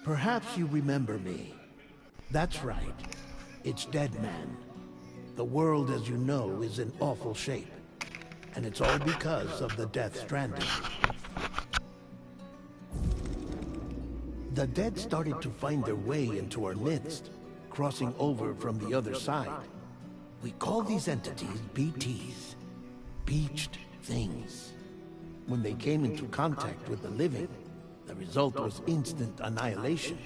Perhaps you remember me. That's right. It's Dead Man. The world, as you know, is in awful shape. And it's all because of the Death Stranding. The dead started to find their way into our midst, crossing over from the other side. We call these entities BTs. Beached things. When they came into contact with the living, the result was instant annihilation.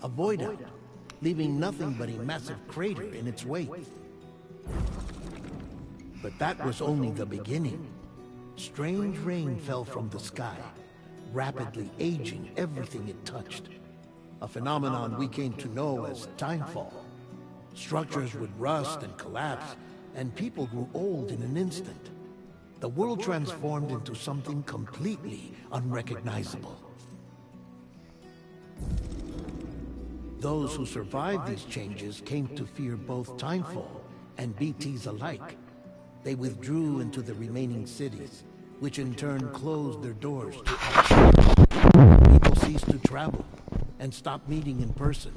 A void out, leaving nothing but a massive crater in its wake. But that was only the beginning. Strange rain fell from the sky, rapidly aging everything it touched. A phenomenon we came to know as timefall. Structures would rust and collapse, and people grew old in an instant. The world transformed into something completely unrecognizable. Those who survived these changes came to fear both timefall and BTs alike. They withdrew into the remaining cities, which in turn closed their doors to outsiders. People ceased to travel and stopped meeting in person.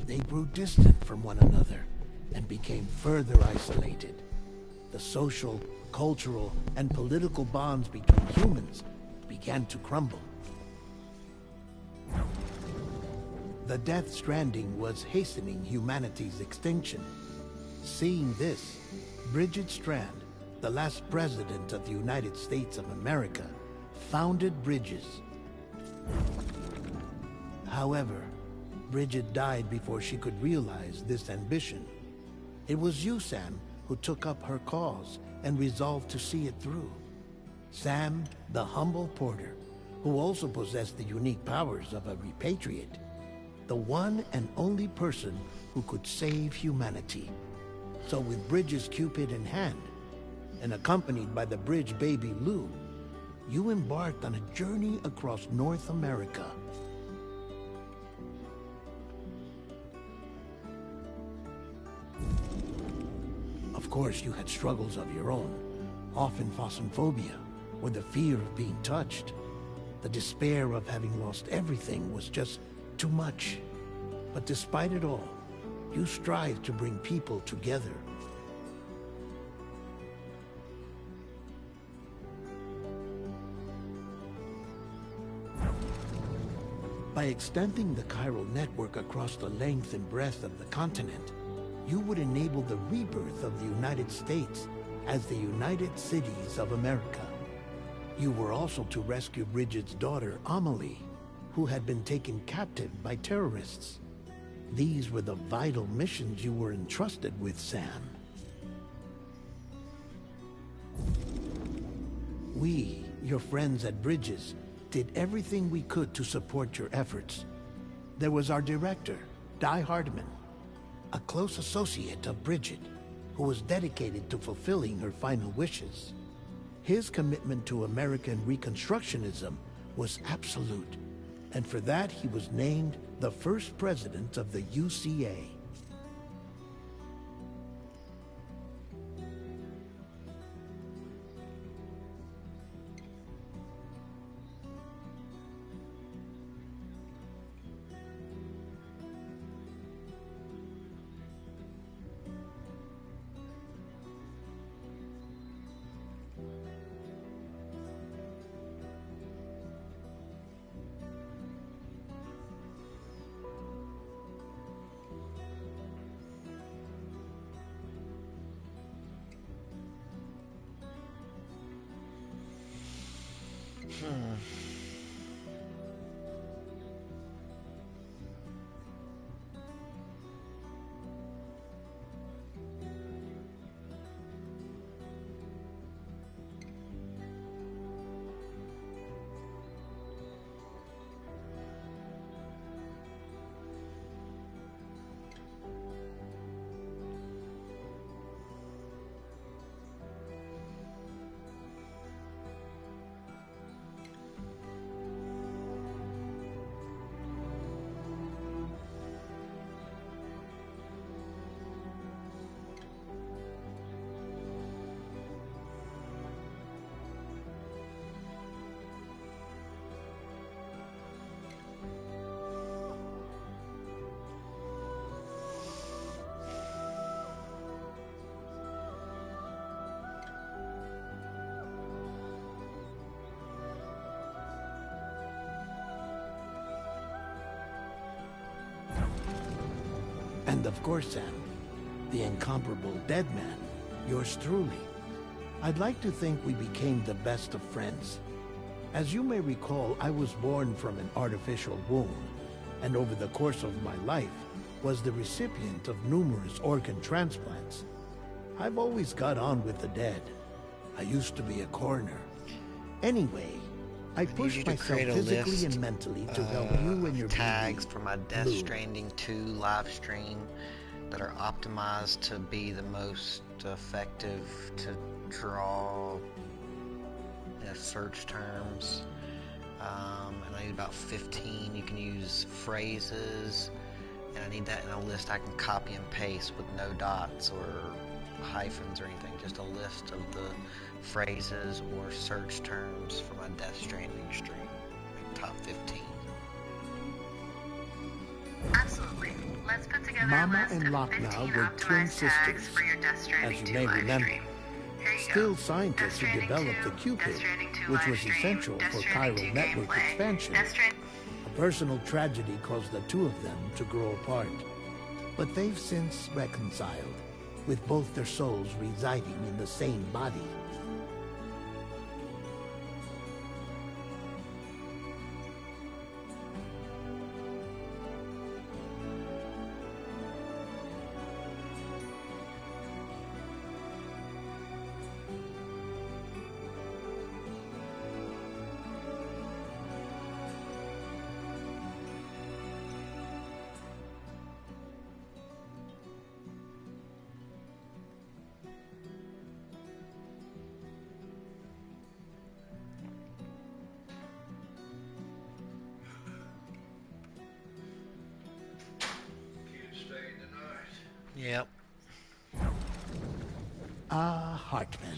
They grew distant from one another and became further isolated. The social, cultural, and political bonds between humans began to crumble. The Death Stranding was hastening humanity's extinction. Seeing this, Bridget Strand, the last president of the United States of America, founded Bridges. However, Bridget died before she could realize this ambition. It was you, Sam, who took up her cause and resolved to see it through. Sam, the humble porter, who also possessed the unique powers of a repatriate. The one and only person who could save humanity. So with Bridges' Cupid in hand, and accompanied by the bridge baby Lou, you embarked on a journey across North America. Of course, you had struggles of your own, often phosmophobia, or the fear of being touched. The despair of having lost everything was just too much. But despite it all, you strive to bring people together. By extending the chiral network across the length and breadth of the continent, you would enable the rebirth of the United States as the United Cities of America. You were also to rescue Bridget's daughter, Amelie, who had been taken captive by terrorists. These were the vital missions you were entrusted with, Sam. We, your friends at Bridges, did everything we could to support your efforts. There was our director, Di Hardman, a close associate of Bridget, who was dedicated to fulfilling her final wishes. His commitment to American Reconstructionism was absolute, and for that he was named the first president of the UCA. And of course, Sam, the incomparable dead man, yours truly. I'd like to think we became the best of friends. As you may recall, I was born from an artificial womb, and over the course of my life, was the recipient of numerous organ transplants. I've always got on with the dead. I used to be a coroner. Anyway, I pushed myself physically and mentally to help you and your tags baby, for my Death Blue. Stranding 2 live stream that are optimized to be the most effective to draw search terms. And I need about 15. You can use phrases, and I need that in a list I can copy and paste with no dots or hyphens or anything. Just a list of the phrases or search terms for my Death Stranding stream, like top 15. Absolutely. Let's put together Mama a list and of Lockna 15 were twin optimized tags sisters, for your Death Stranding as you 2 may live remember. stream. Here you Still go. scientists Death who Stranding developed 2, the Cupid, Death Stranding 2 which live was stream, essential Death for Stranding chiral 2 network gameplay, expansion. Death Stranding... A personal tragedy caused the two of them to grow apart. But they've since reconciled, with both their souls residing in the same body. Yep. Ah, Hartman.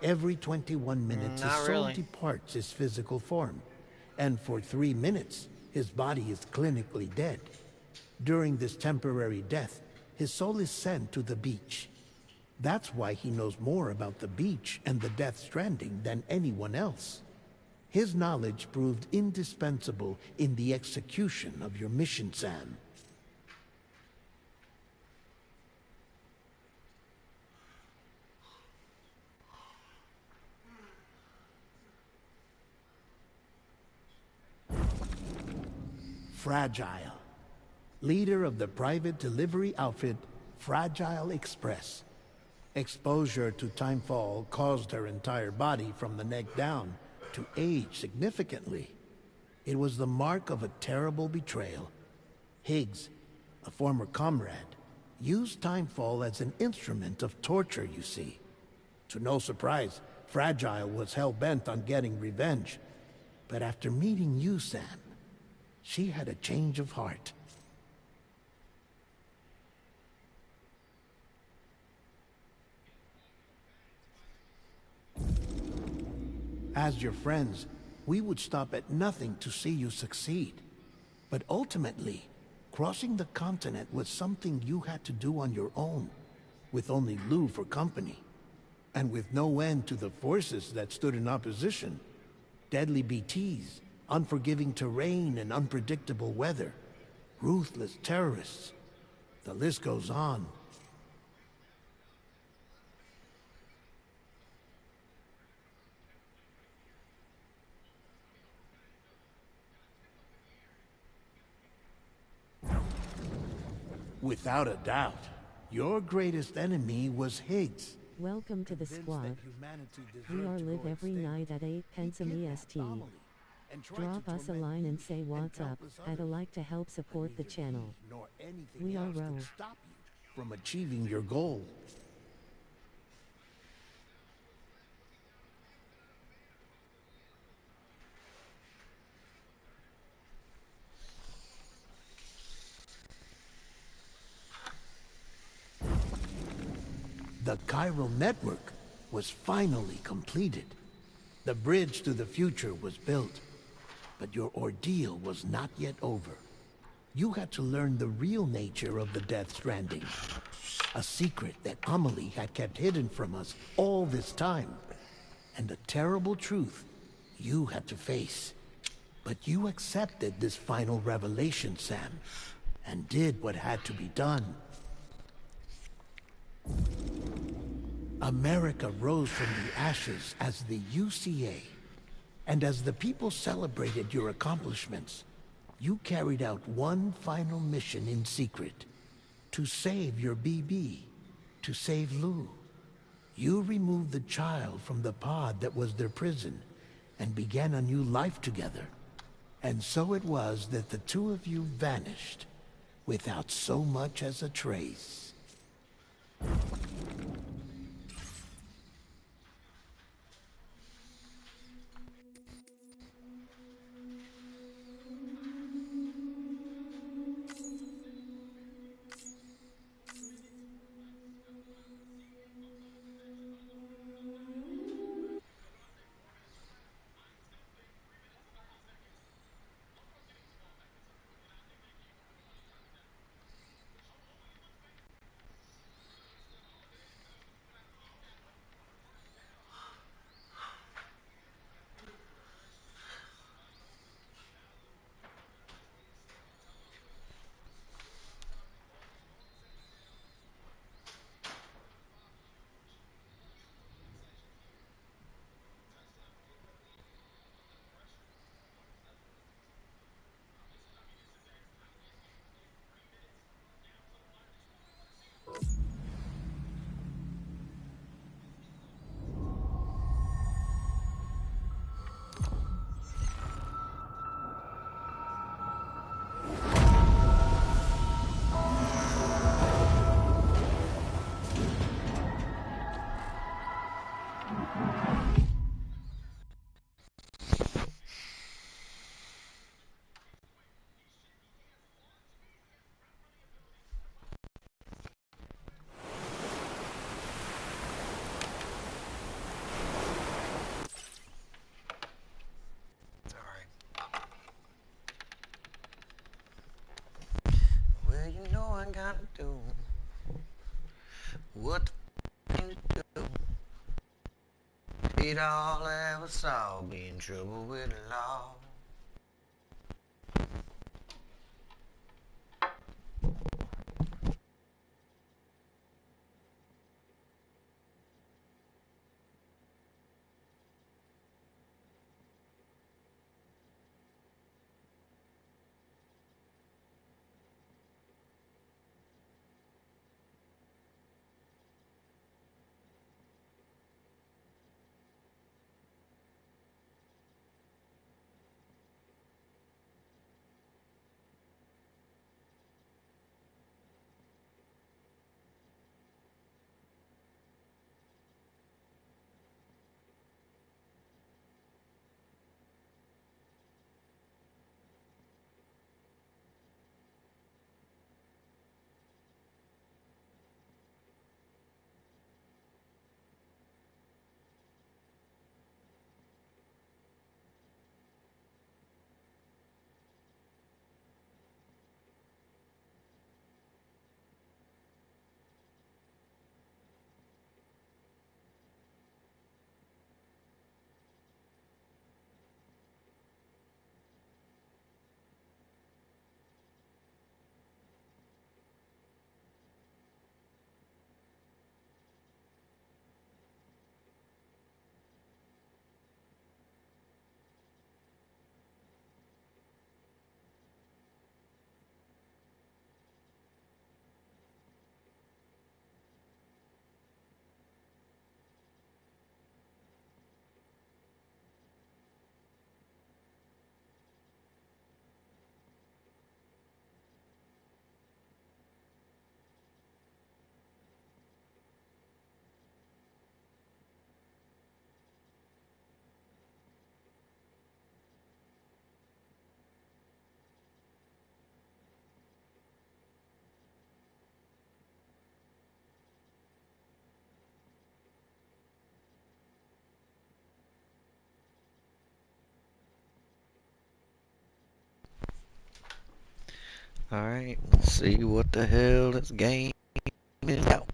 Every 21 minutes his Not soul really. departs his physical form, and for 3 minutes his body is clinically dead. During this temporary death, his soul is sent to the beach. That's why he knows more about the beach and the Death Stranding than anyone else. His knowledge proved indispensable in the execution of your mission, Sam. Fragile, leader of the private delivery outfit Fragile Express. Exposure to timefall caused her entire body from the neck down to age significantly. It was the mark of a terrible betrayal. Higgs, a former comrade, used timefall as an instrument of torture, you see. To no surprise, Fragile was hell-bent on getting revenge. But after meeting you, Sam, she had a change of heart. As your friends, we would stop at nothing to see you succeed. But ultimately, crossing the continent was something you had to do on your own, with only Lou for company, and with no end to the forces that stood in opposition. Deadly BTs, unforgiving terrain and unpredictable weather, ruthless terrorists. The list goes on. Without a doubt, your greatest enemy was Higgs. Welcome to the squad. We are live every night at 8 pence EST. Drop us a line and say what's up. I'd like to help support the channel. We are Row. Stop you from achieving your goal. The chiral network was finally completed. The bridge to the future was built. But your ordeal was not yet over. You had to learn the real nature of the Death Stranding. A secret that Amelie had kept hidden from us all this time. And a terrible truth you had to face. But you accepted this final revelation, Sam. and did what had to be done. America rose from the ashes as the UCA, and as the people celebrated your accomplishments, you carried out one final mission in secret, to save your BB, to save Lou. You removed the child from the pod that was their prison, and began a new life together. And so it was that the two of you vanished, without so much as a trace. Well, you know I gotta do what the thing to do. It all ever saw, be in trouble with the law. Alright, let's see what the hell this game is about.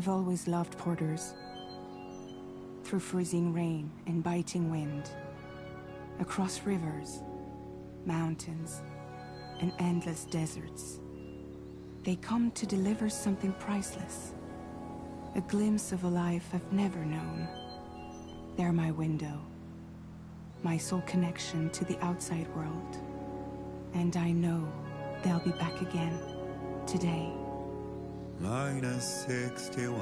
I've always loved porters. Through freezing rain and biting wind, across rivers, mountains, and endless deserts, they come to deliver something priceless. A glimpse of a life I've never known. They're my window, my sole connection to the outside world. And I know they'll be back again, today. -61.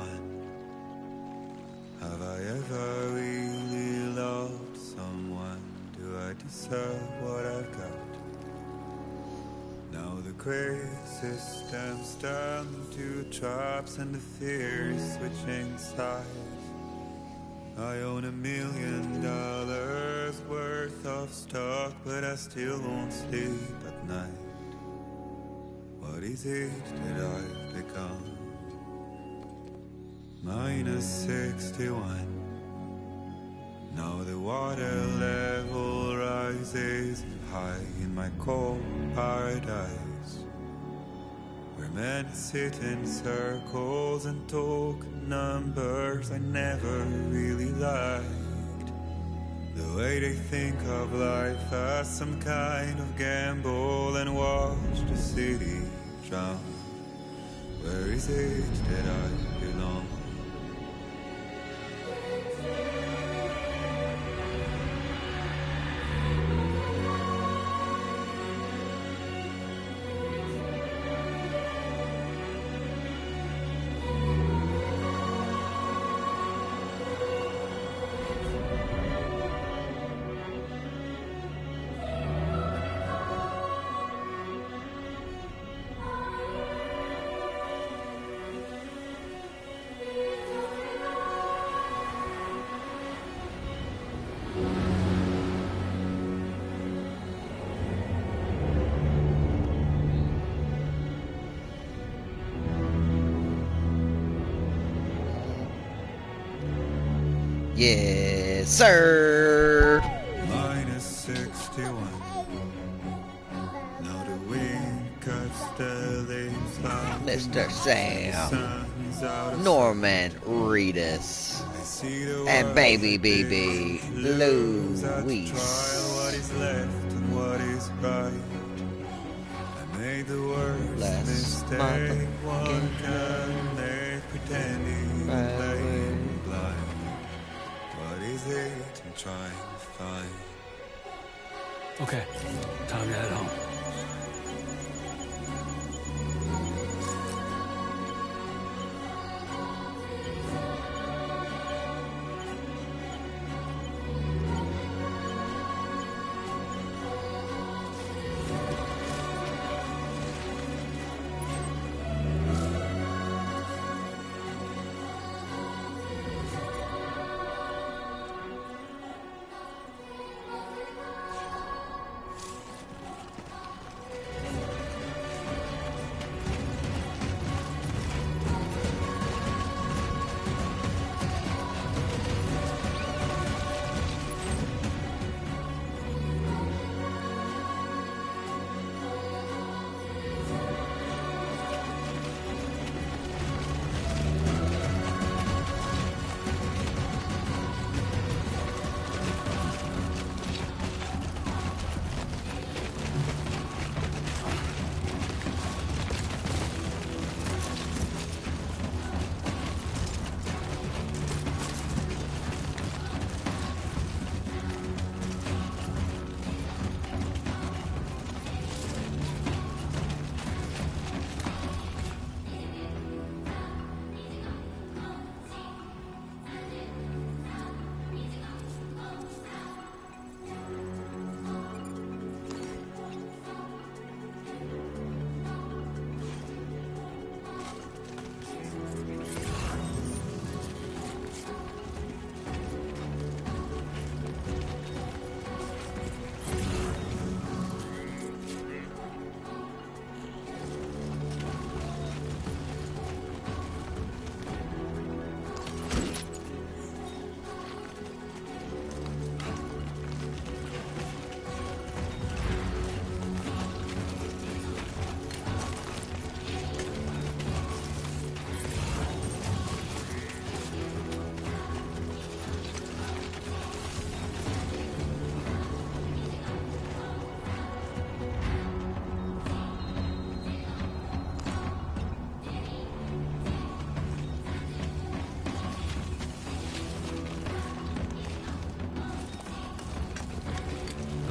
Have I ever really loved someone? Do I deserve what I've got? Now the crazy system's turned into traps and the fears switching sides. I own $1 million worth of stock, but I still won't sleep at night. What is it that I've become? -61. Now the water level rises high in my cold paradise, where men sit in circles and talk numbers I never really liked. The way they think of life as some kind of gamble and watch the city drown. Where is it that I belong? Yes, sir. -61. Now the wind cuts the leaves out. Mr. Sam, Sun's out of Norman Reedus, I see the and world baby like BB this. Lose at the Louise. trial, what is left and what is right. I made the worst Last mistake one motherfucking can make, pretending Right. playing blind. What is it I'm trying to find? Okay, time to head home.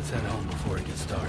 Let's head home before it gets dark.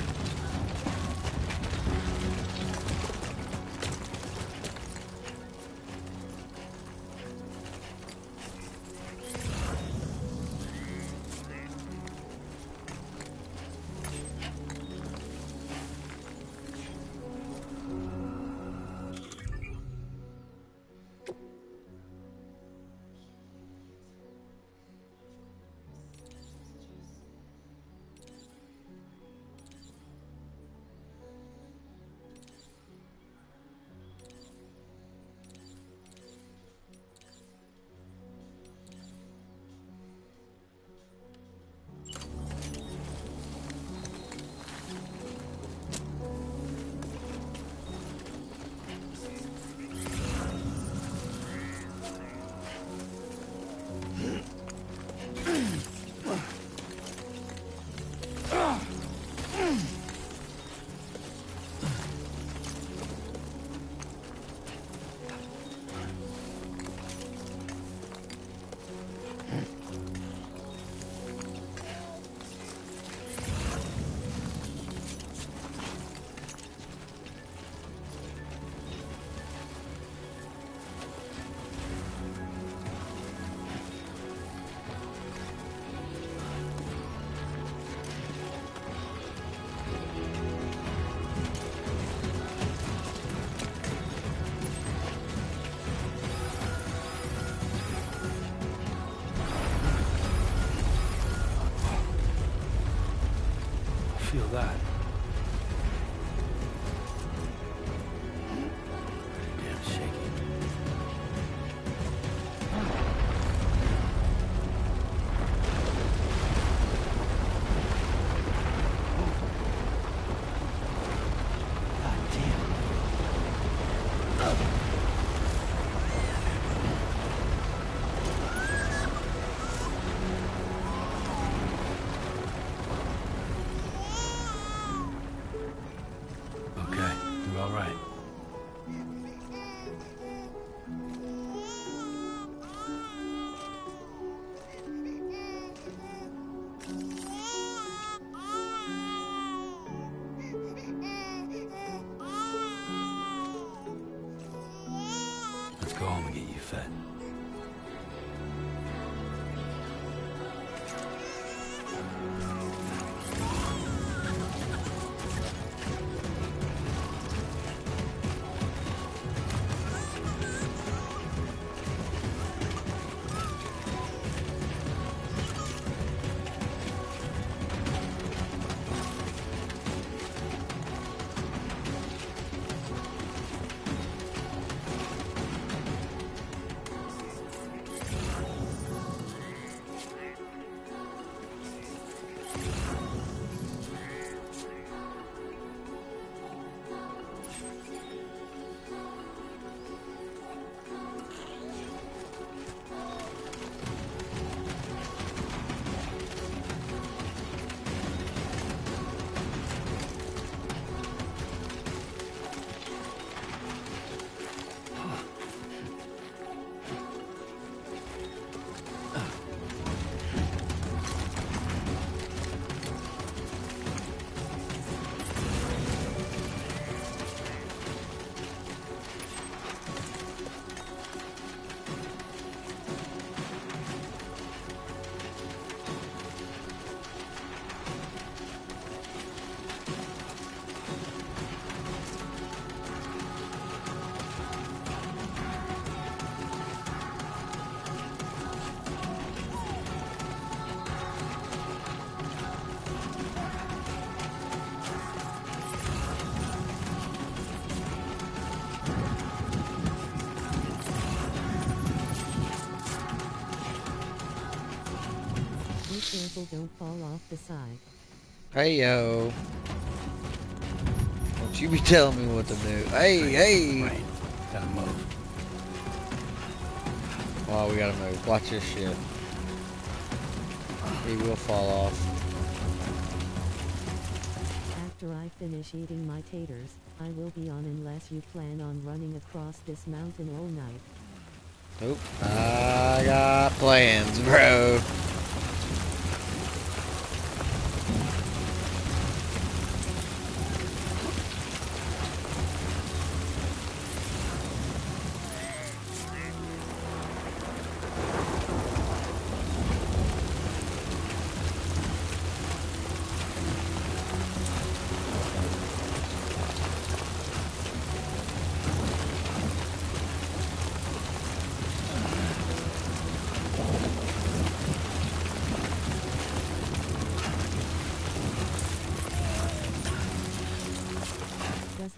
Feel that. Damn shaky. God damn. Okay, you're all right. Let's go home and get you fed. Be careful, don't fall off the side. Hey yo. Don't you be telling me what to do. Hey, hey! Right. Gotta move. Oh, we gotta move. Watch this shit. He will fall off. After I finish eating my taters, I will be on unless you plan on running across this mountain all night. Nope. I got plans, bro.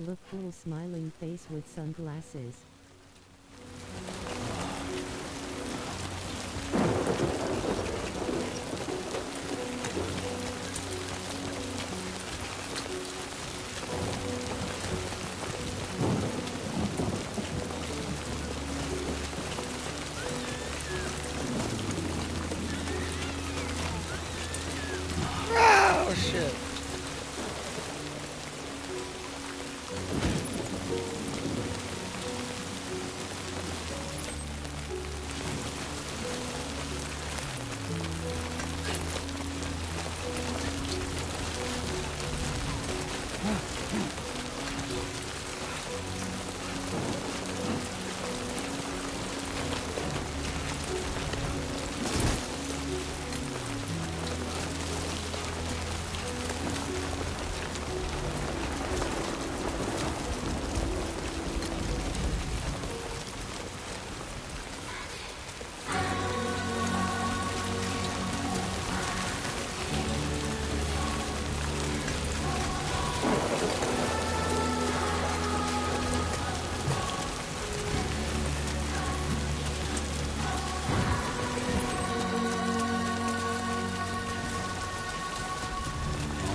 Look cool, smiling face with sunglasses. Oh shit.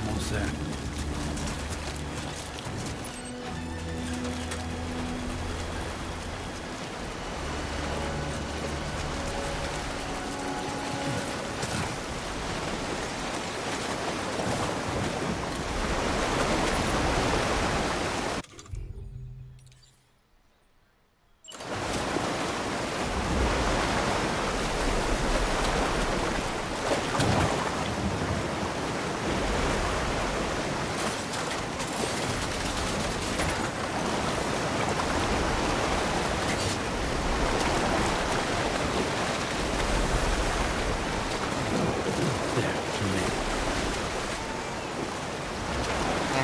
Almost there.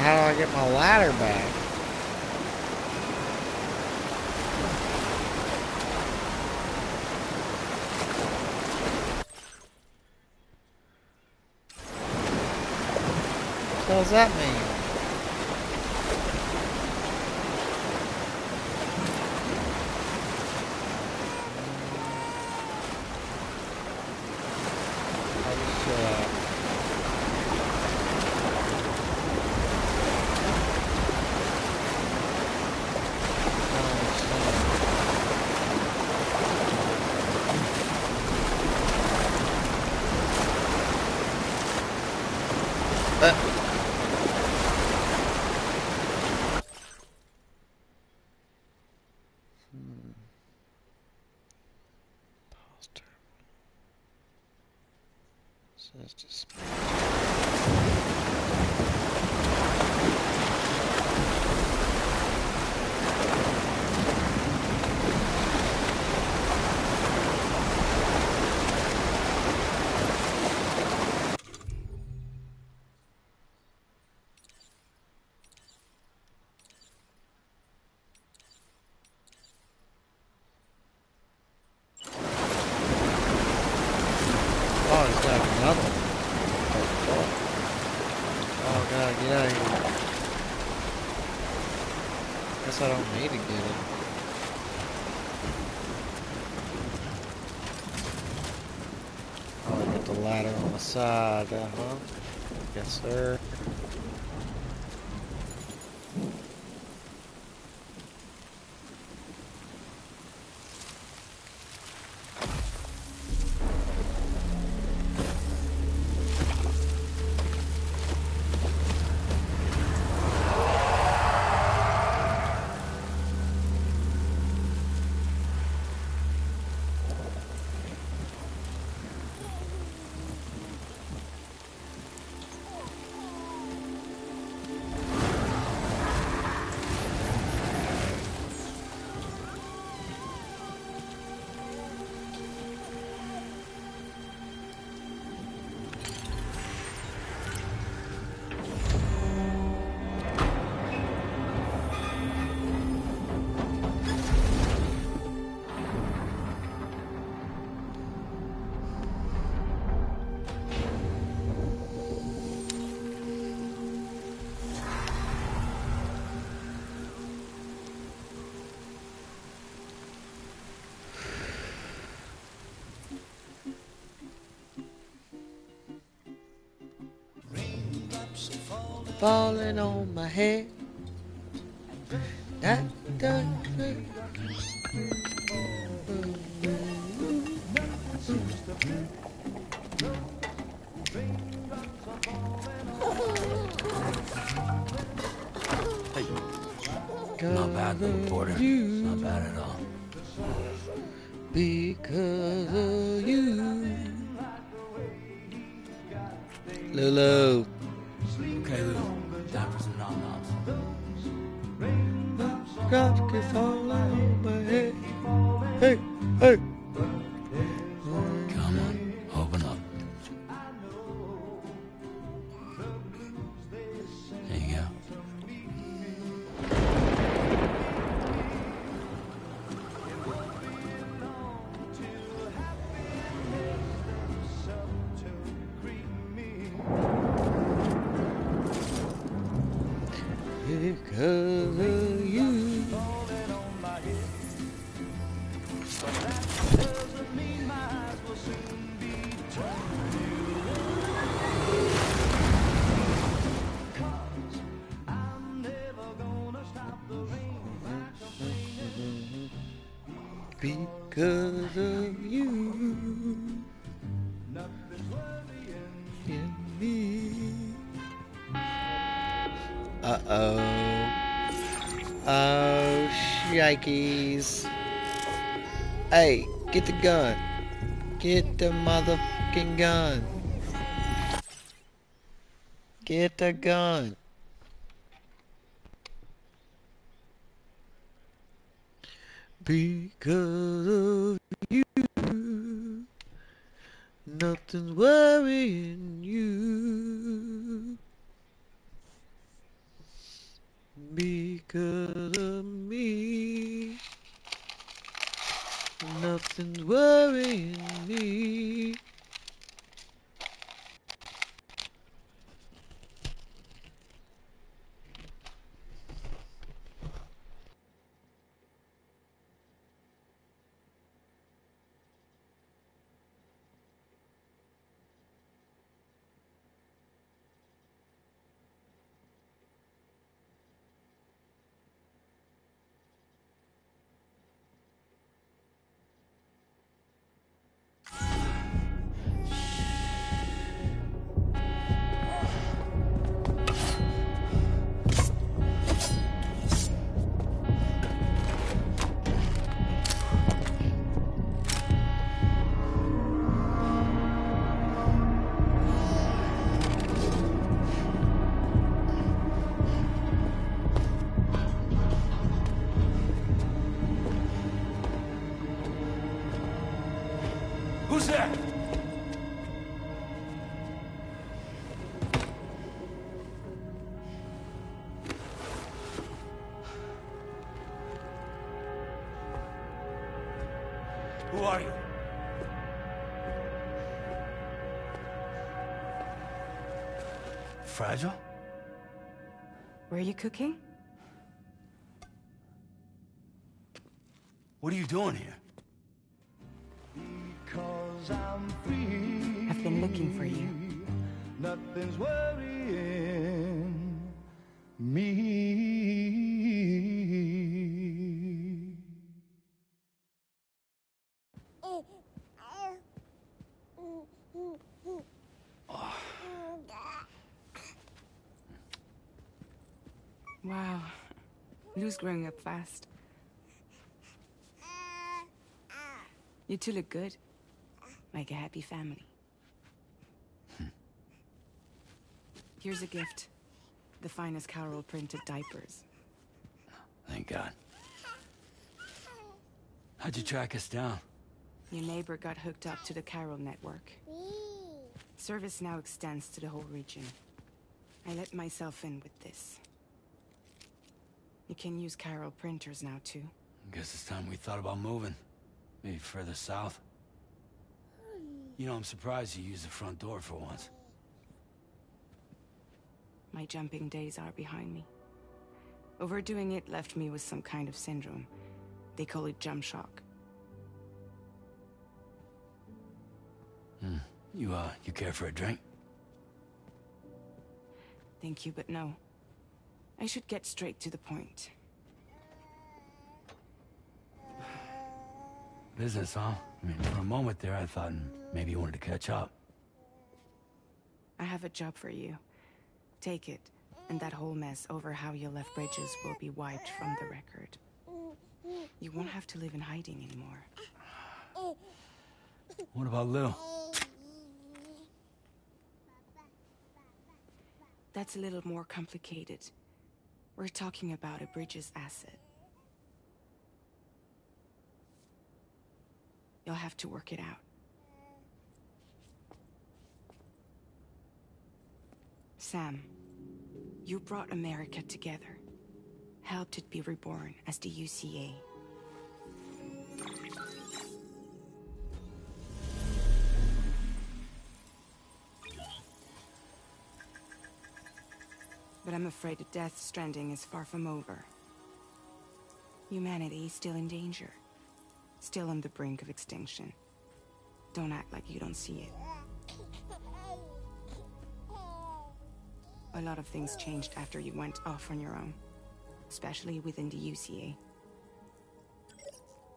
How do I get my ladder back? What does that mean? Says just oh, he's got another one. Oh god, get out of here. Guess I don't need to get it. Oh, get the ladder on the side, huh? Yes, sir. falling on my head. That doesn't. Hey. Not bad, little porter. Not bad at all. Because of you. Lulu. Okay, Lou. Time for some nom-noms. Drops keep falling on my head. Hey, hey. Come on, open up. There you go. Because of you. Because of you. And me. Uh-oh. Oh, shikeys. Hey, get the gun. Get the motherfucking gun. Get the gun. Because of you. Nothing's worrying you. Because of me. Nothing's worrying me. Who's there? Who are you? Fragile? Were you cooking? What are you doing here? I've been looking for you. Nothing's worrying me. Wow. Lou's growing up fast. You two look good. Like a happy family. Here's a gift. The finest Carol printed diapers. Thank God. How'd you track us down? Your neighbor got hooked up to the Carol network. Service now extends to the whole region. I let myself in with this. You can use Carol printers now too. Guess it's time we thought about moving. Maybe further south. You know, I'm surprised you used the front door for once. My jumping days are behind me. Overdoing it left me with some kind of syndrome. They call it jump shock. You care for a drink? Thank you, but no. I should get straight to the point. Business, huh? I mean, for a moment there, I thought maybe you wanted to catch up. I have a job for you. Take it, and that whole mess over how you left Bridges will be wiped from the record. You won't have to live in hiding anymore. What about Lou? That's a little more complicated. We're talking about a Bridges asset. You'll have to work it out. Sam, you brought America together. Helped it be reborn as the UCA. But I'm afraid the Death Stranding is far from over. Humanity is still in danger. Still on the brink of extinction. Don't act like you don't see it. A lot of things changed after you went off on your own. Especially within the UCA.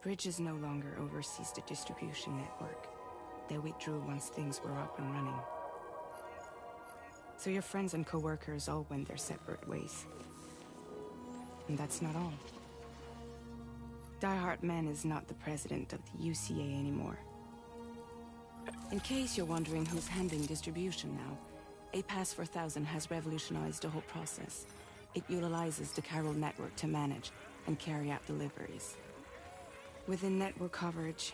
Bridges no longer oversees the distribution network. They withdrew once things were up and running. So your friends and co-workers all went their separate ways. And that's not all. Die Hartman is not the president of the UCA anymore. In case you're wondering who's handling distribution now, A Pass 4000 has revolutionized the whole process. It utilizes the chiral network to manage and carry out deliveries. Within network coverage,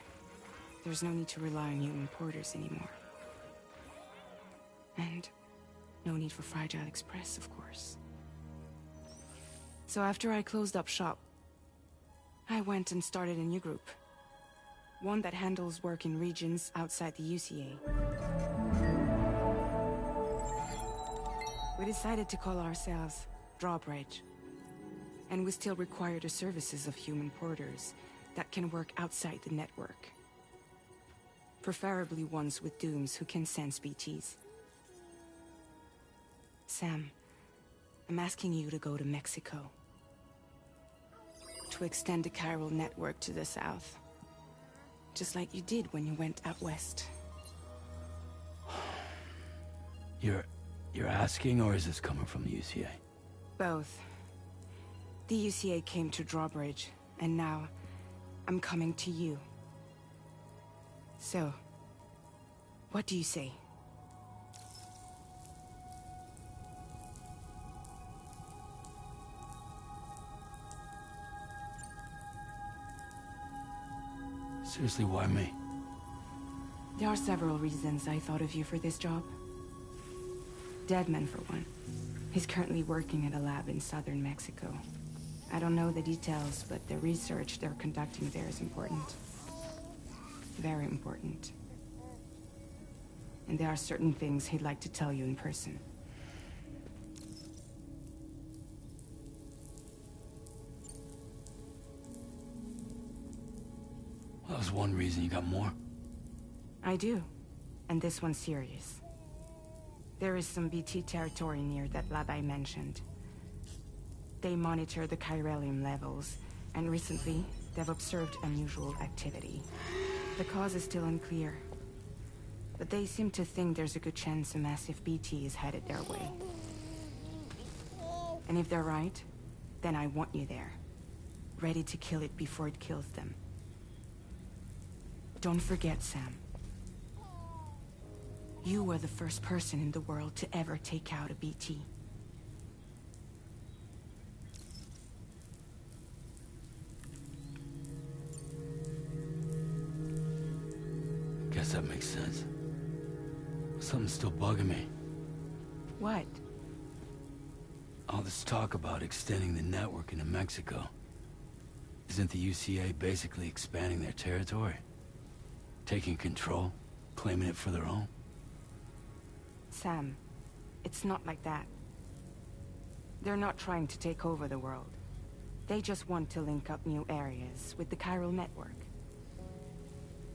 there's no need to rely on human porters anymore. And no need for Fragile Express, of course. So after I closed up shop, I went and started a new group. One that handles work in regions outside the UCA. We decided to call ourselves Drawbridge. And we still require the services of human porters that can work outside the network. Preferably ones with dooms who can sense BTs. Sam, I'm asking you to go to Mexico. To extend the chiral network to the south. Just like you did when you went out west. You're asking, or is this coming from the UCA? Both. The UCA came to Drawbridge, and now I'm coming to you. So, what do you say? Seriously, why me? There are several reasons I thought of you for this job. Deadman, for one. He's currently working at a lab in southern Mexico. I don't know the details, but the research they're conducting there is important. Very important. And there are certain things he'd like to tell you in person. Well, that was one reason. You got more? I do. And this one's serious. There is some BT territory near that lab I mentioned. They monitor the chiralium levels, and recently, they've observed unusual activity. The cause is still unclear, but they seem to think there's a good chance a massive BT is headed their way. And if they're right, then I want you there, ready to kill it before it kills them. Don't forget, Sam. You were the first person in the world to ever take out a BT. Guess that makes sense. Something's still bugging me. What? All this talk about extending the network into Mexico. Isn't the UCA basically expanding their territory? Taking control? Claiming it for their own? Sam, it's not like that. They're not trying to take over the world. They just want to link up new areas with the chiral network.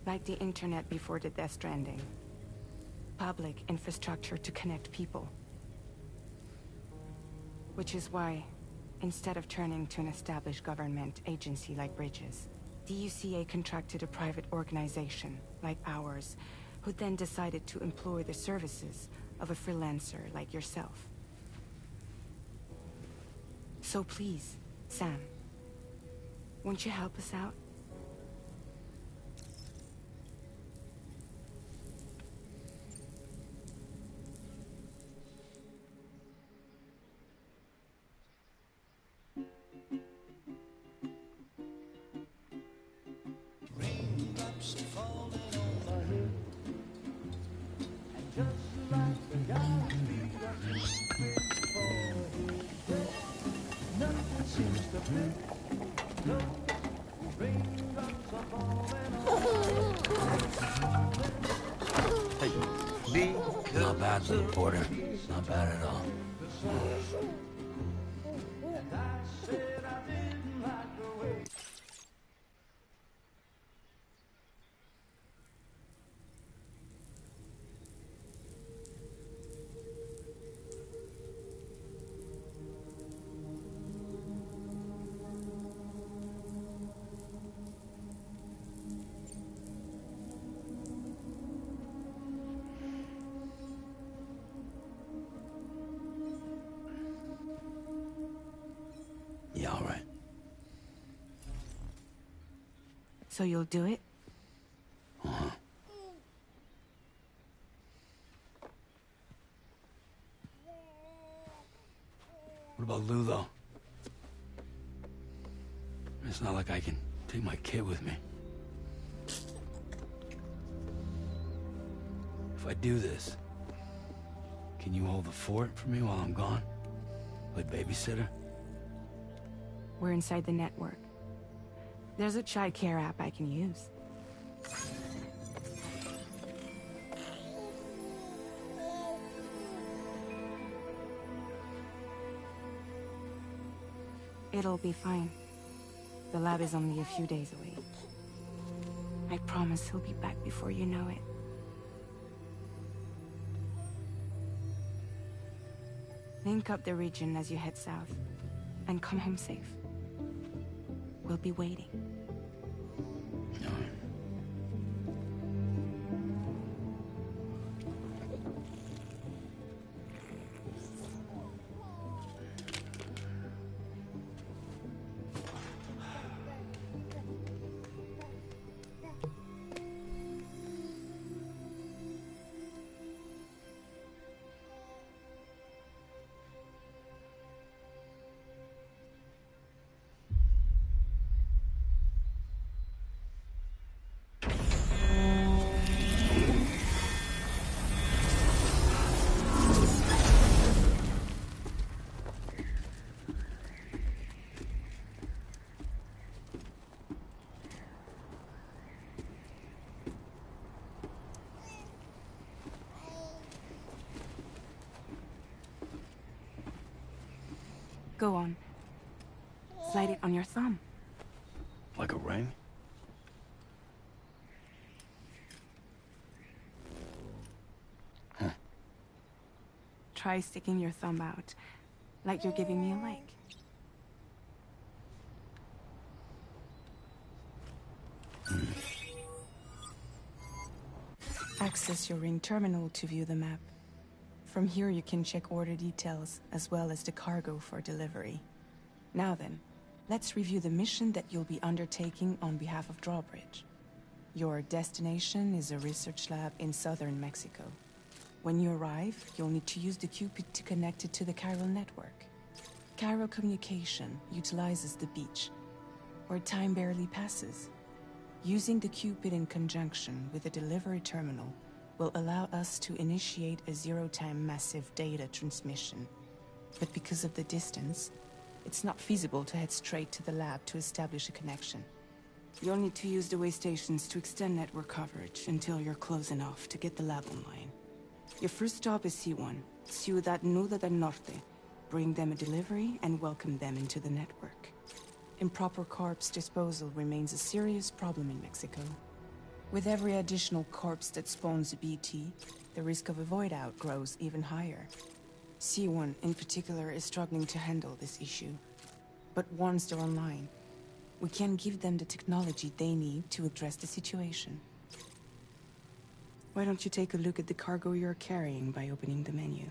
Like the internet before the Death Stranding. Public infrastructure to connect people. Which is why, instead of turning to an established government agency like Bridges, the UCA contracted a private organization like ours, who then decided to employ the services of a freelancer like yourself. So please, Sam, won't you help us out? Not bad, little Porter. Not bad at all. Yeah, all right. So you'll do it? Uh-huh. What about Lou, though? It's not like I can take my kid with me. If I do this, can you hold the fort for me while I'm gone? Play babysitter? We're inside the network. There's a child care app I can use. It'll be fine. The lab is only a few days away. I promise he'll be back before you know it. Link up the region as you head south, and come home safe. We'll be waiting. All right. Go on. Slide it on your thumb. Like a ring? Huh. Try sticking your thumb out, like you're giving me a like. Access your ring terminal to view the map. From here you can check order details, as well as the cargo for delivery. Now then, let's review the mission that you'll be undertaking on behalf of Drawbridge. Your destination is a research lab in southern Mexico. When you arrive, you'll need to use the Cupid to connect it to the chiral network. Chiral communication utilizes the beach, where time barely passes. Using the Cupid in conjunction with the delivery terminal will allow us to initiate a zero-time massive data transmission. But because of the distance, it's not feasible to head straight to the lab to establish a connection. You'll need to use the way stations to extend network coverage until you're close enough to get the lab online. Your first stop is C1, Ciudad Nuda del Norte. Bring them a delivery and welcome them into the network. Improper corpse disposal remains a serious problem in Mexico. With every additional corpse that spawns a BT, the risk of a void out grows even higher. C1 in particular is struggling to handle this issue. But once they're online, we can give them the technology they need to address the situation. Why don't you take a look at the cargo you're carrying by opening the menu?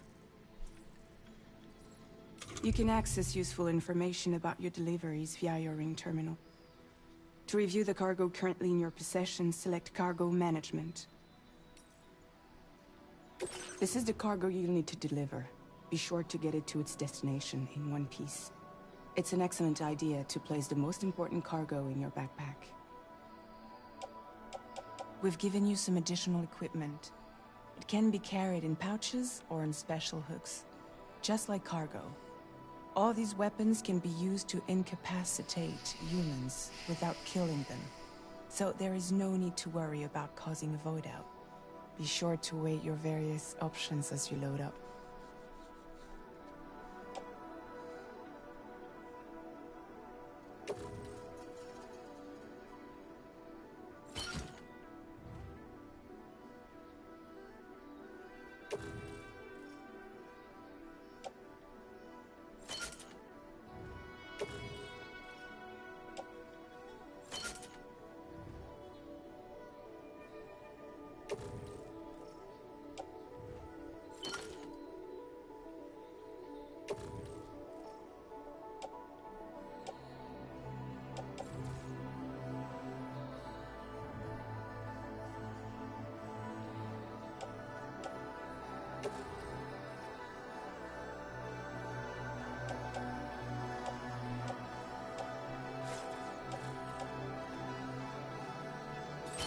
You can access useful information about your deliveries via your ring terminal. To review the cargo currently in your possession, select Cargo Management. This is the cargo you'll need to deliver. Be sure to get it to its destination in one piece. It's an excellent idea to place the most important cargo in your backpack. We've given you some additional equipment. It can be carried in pouches or in special hooks, just like cargo. All these weapons can be used to incapacitate humans without killing them. So there is no need to worry about causing a void out. Be sure to weigh your various options as you load up.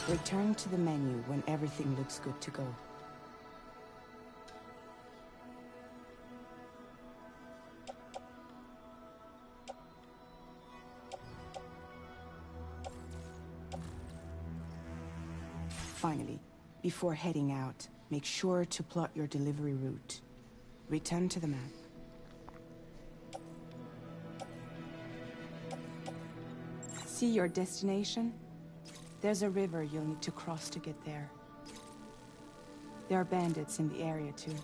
Return to the menu when everything looks good to go. Finally, before heading out, make sure to plot your delivery route. Return to the map. See your destination? There's a river you'll need to cross to get there. There are bandits in the area too.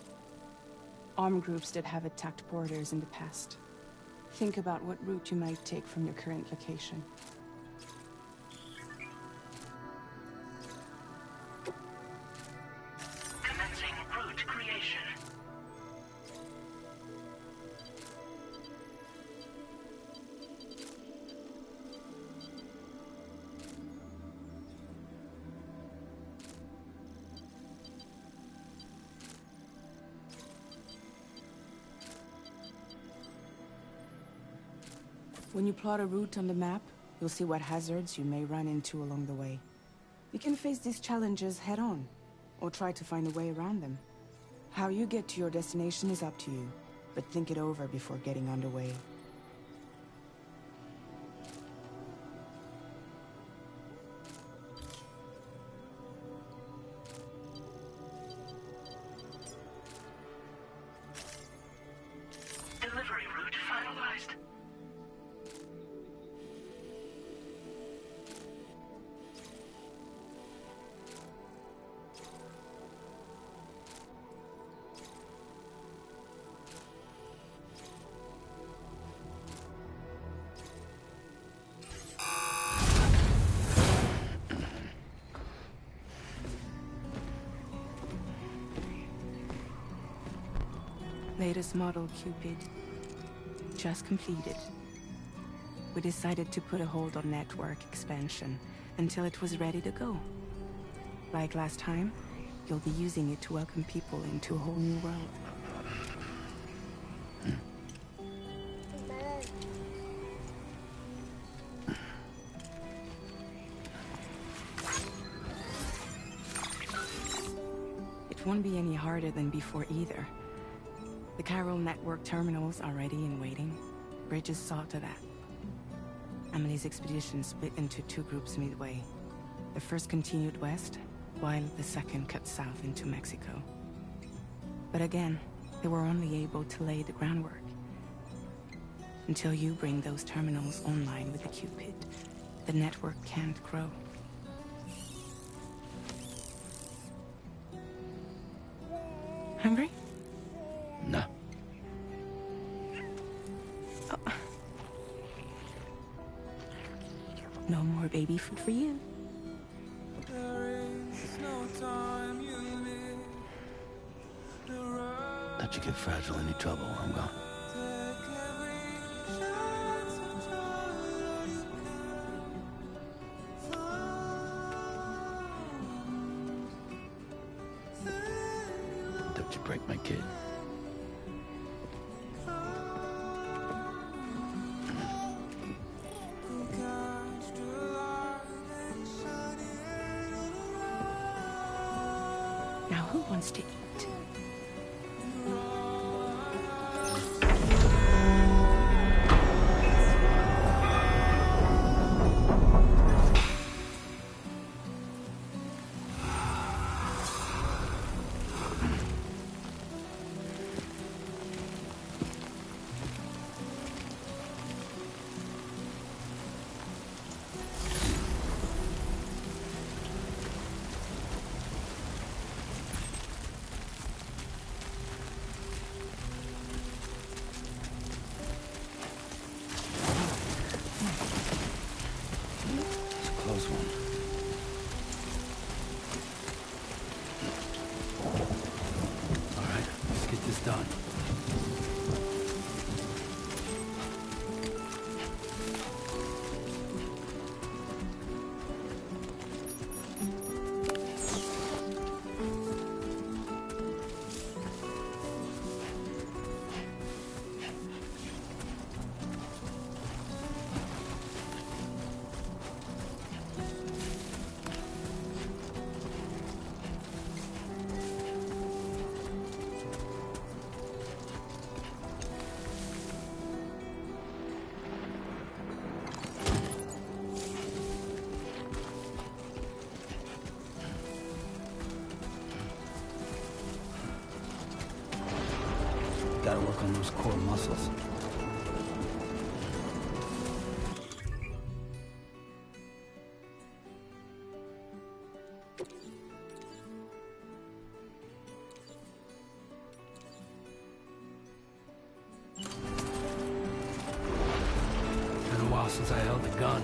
Armed groups that have attacked borders in the past. Think about what route you might take from your current location. Commencing route creation. When you plot a route on the map, you'll see what hazards you may run into along the way. You can face these challenges head-on, or try to find a way around them. How you get to your destination is up to you, but think it over before getting underway. Delivery route finalized. Latest model Cupid. Just completed. We decided to put a hold on network expansion until it was ready to go. Like last time, you'll be using it to welcome people into a whole new world. It won't be any harder than before either. The chiral network terminals are ready and waiting. Bridges saw to that. Emily's expedition split into two groups midway. The first continued west, while the second cut south into Mexico. But again, they were only able to lay the groundwork. Until you bring those terminals online with the Cupid, the network can't grow. Hungry? No. no more baby food for you. Let you get fragile any trouble, I'm gone. Don't you break my kid. Now who wants to eat? Close one. All right, let's get this done. Gotta work on those core muscles. Been a while since I held a gun.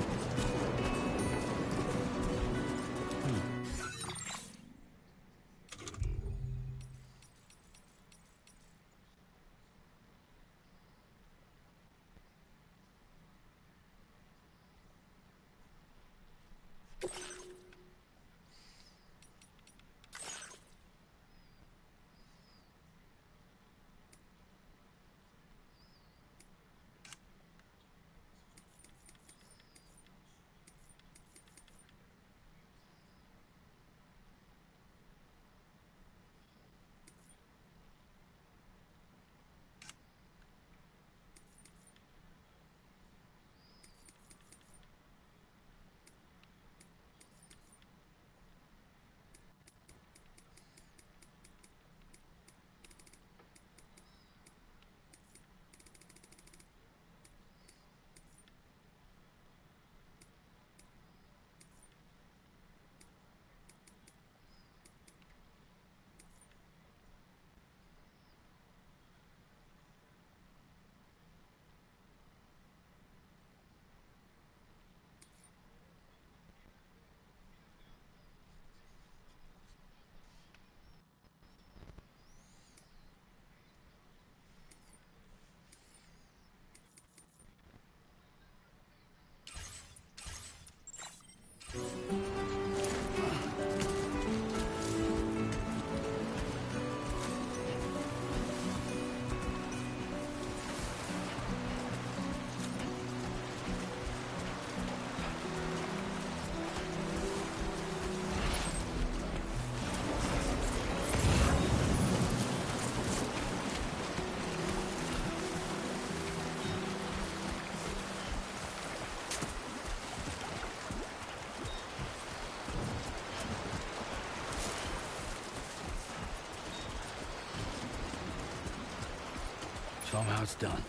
Show 'em how it's done.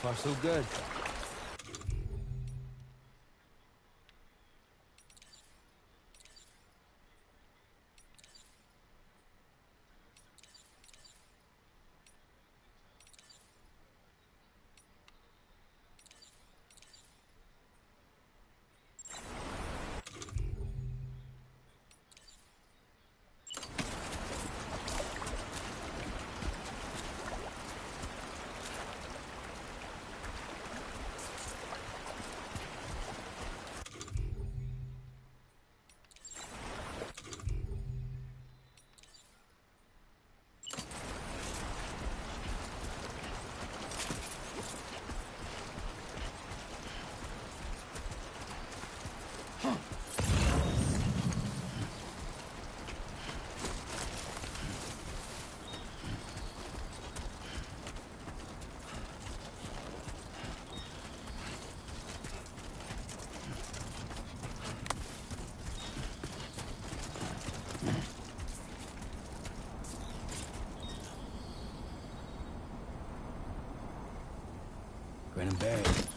far so good. Grin and bear it.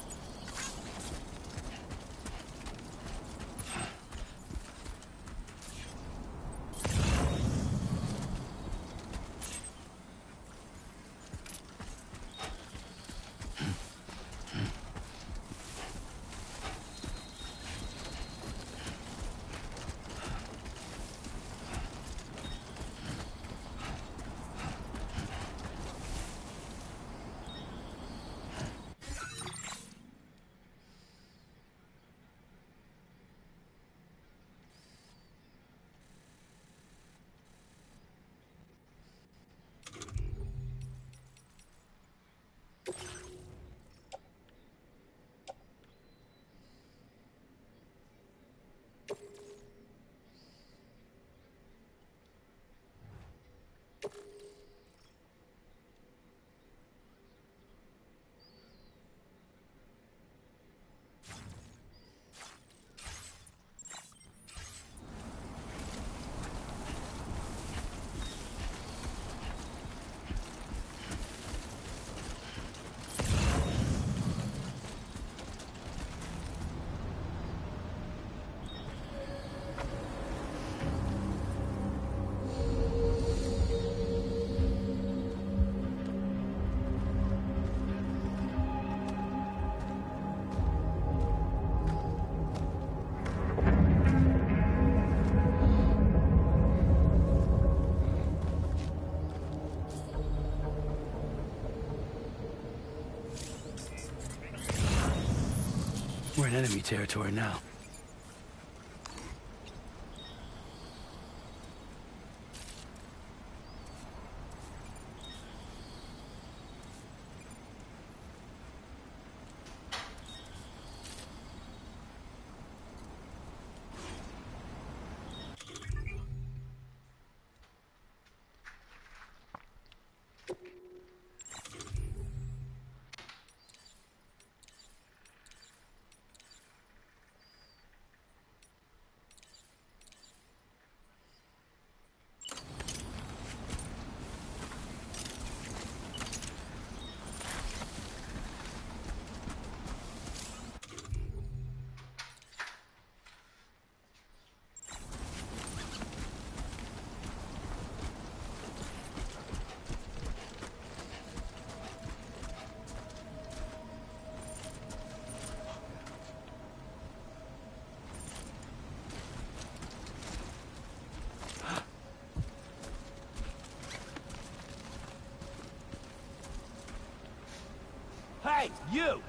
We're in enemy territory now. Hey, you!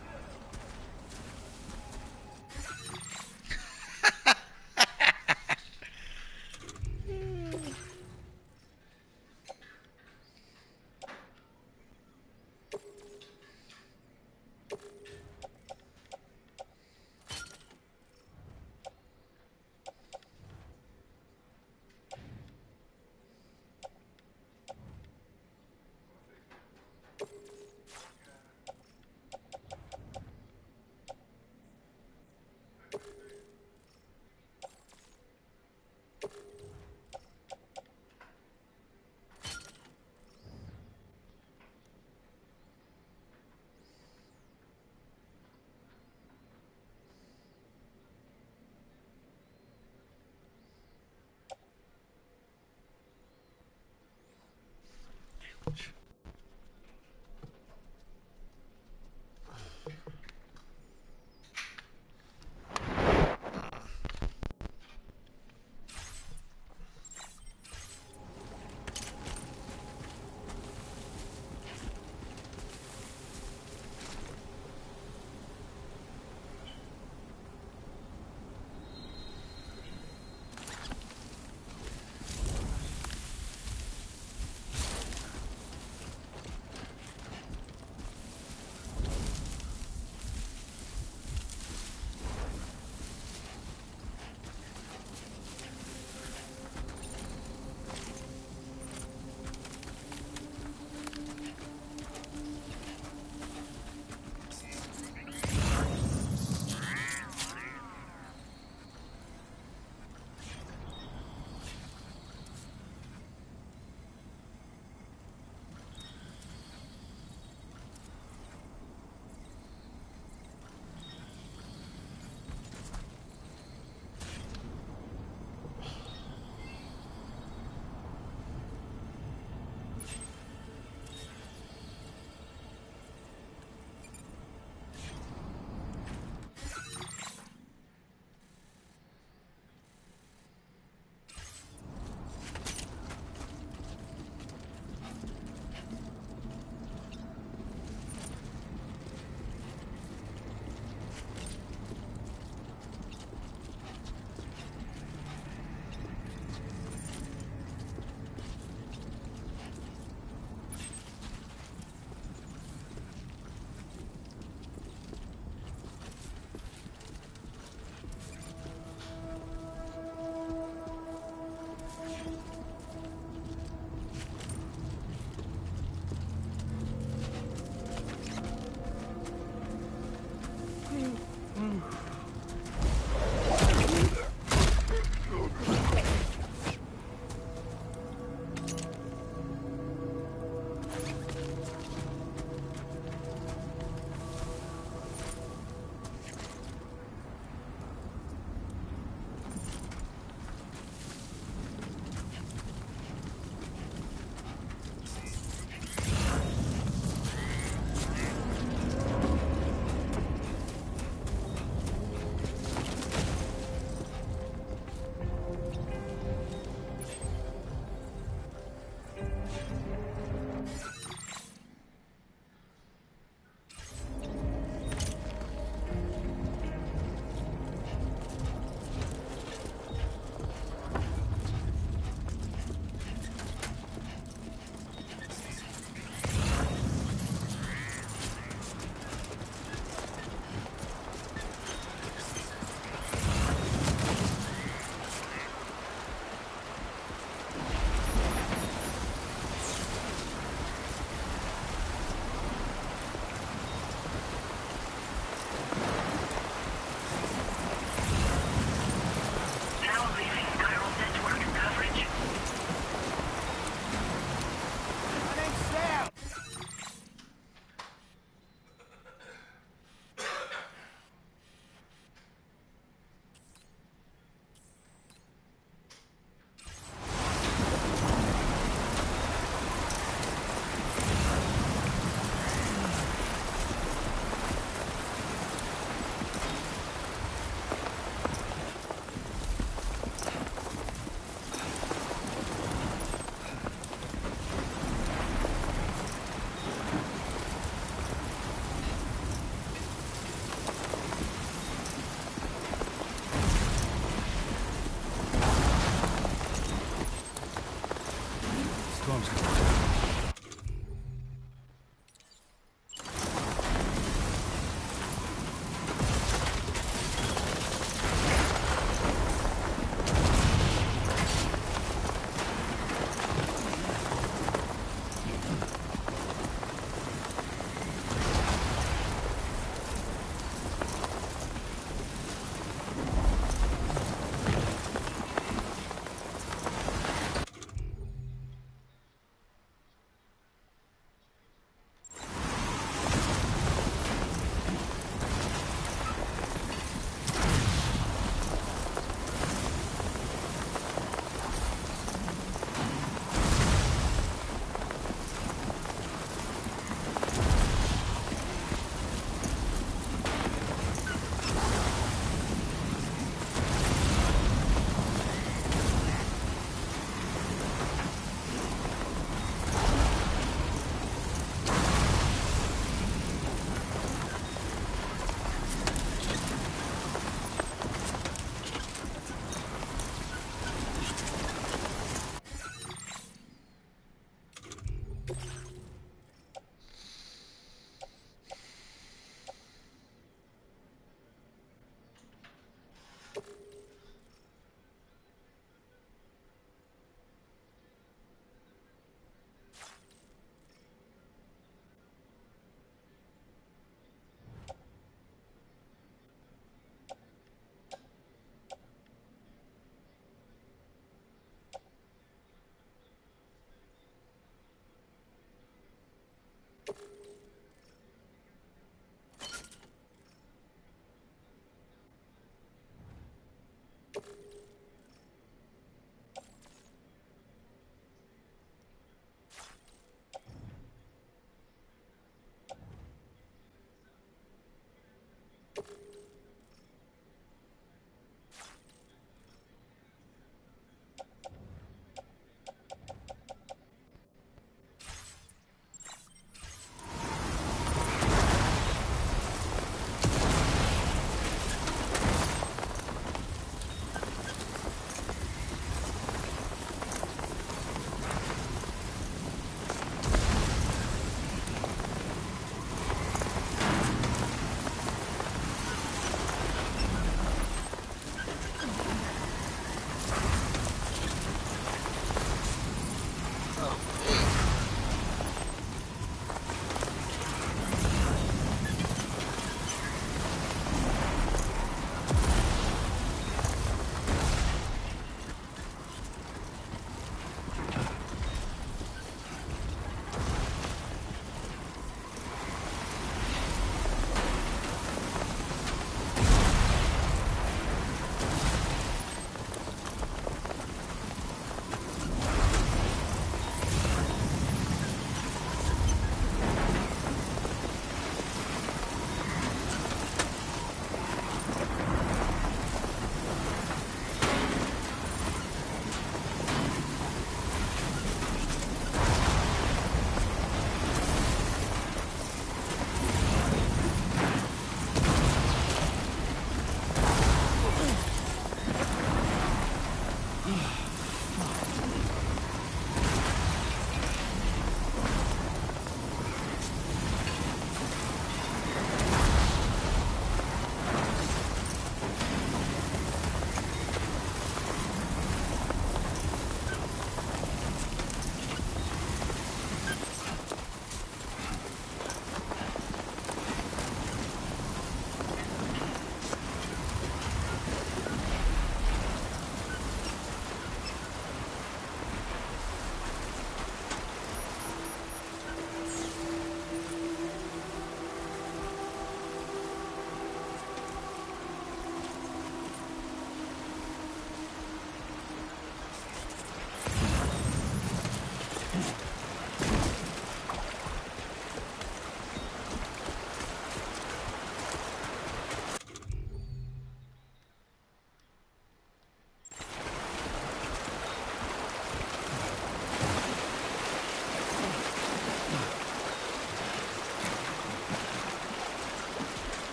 sounds good.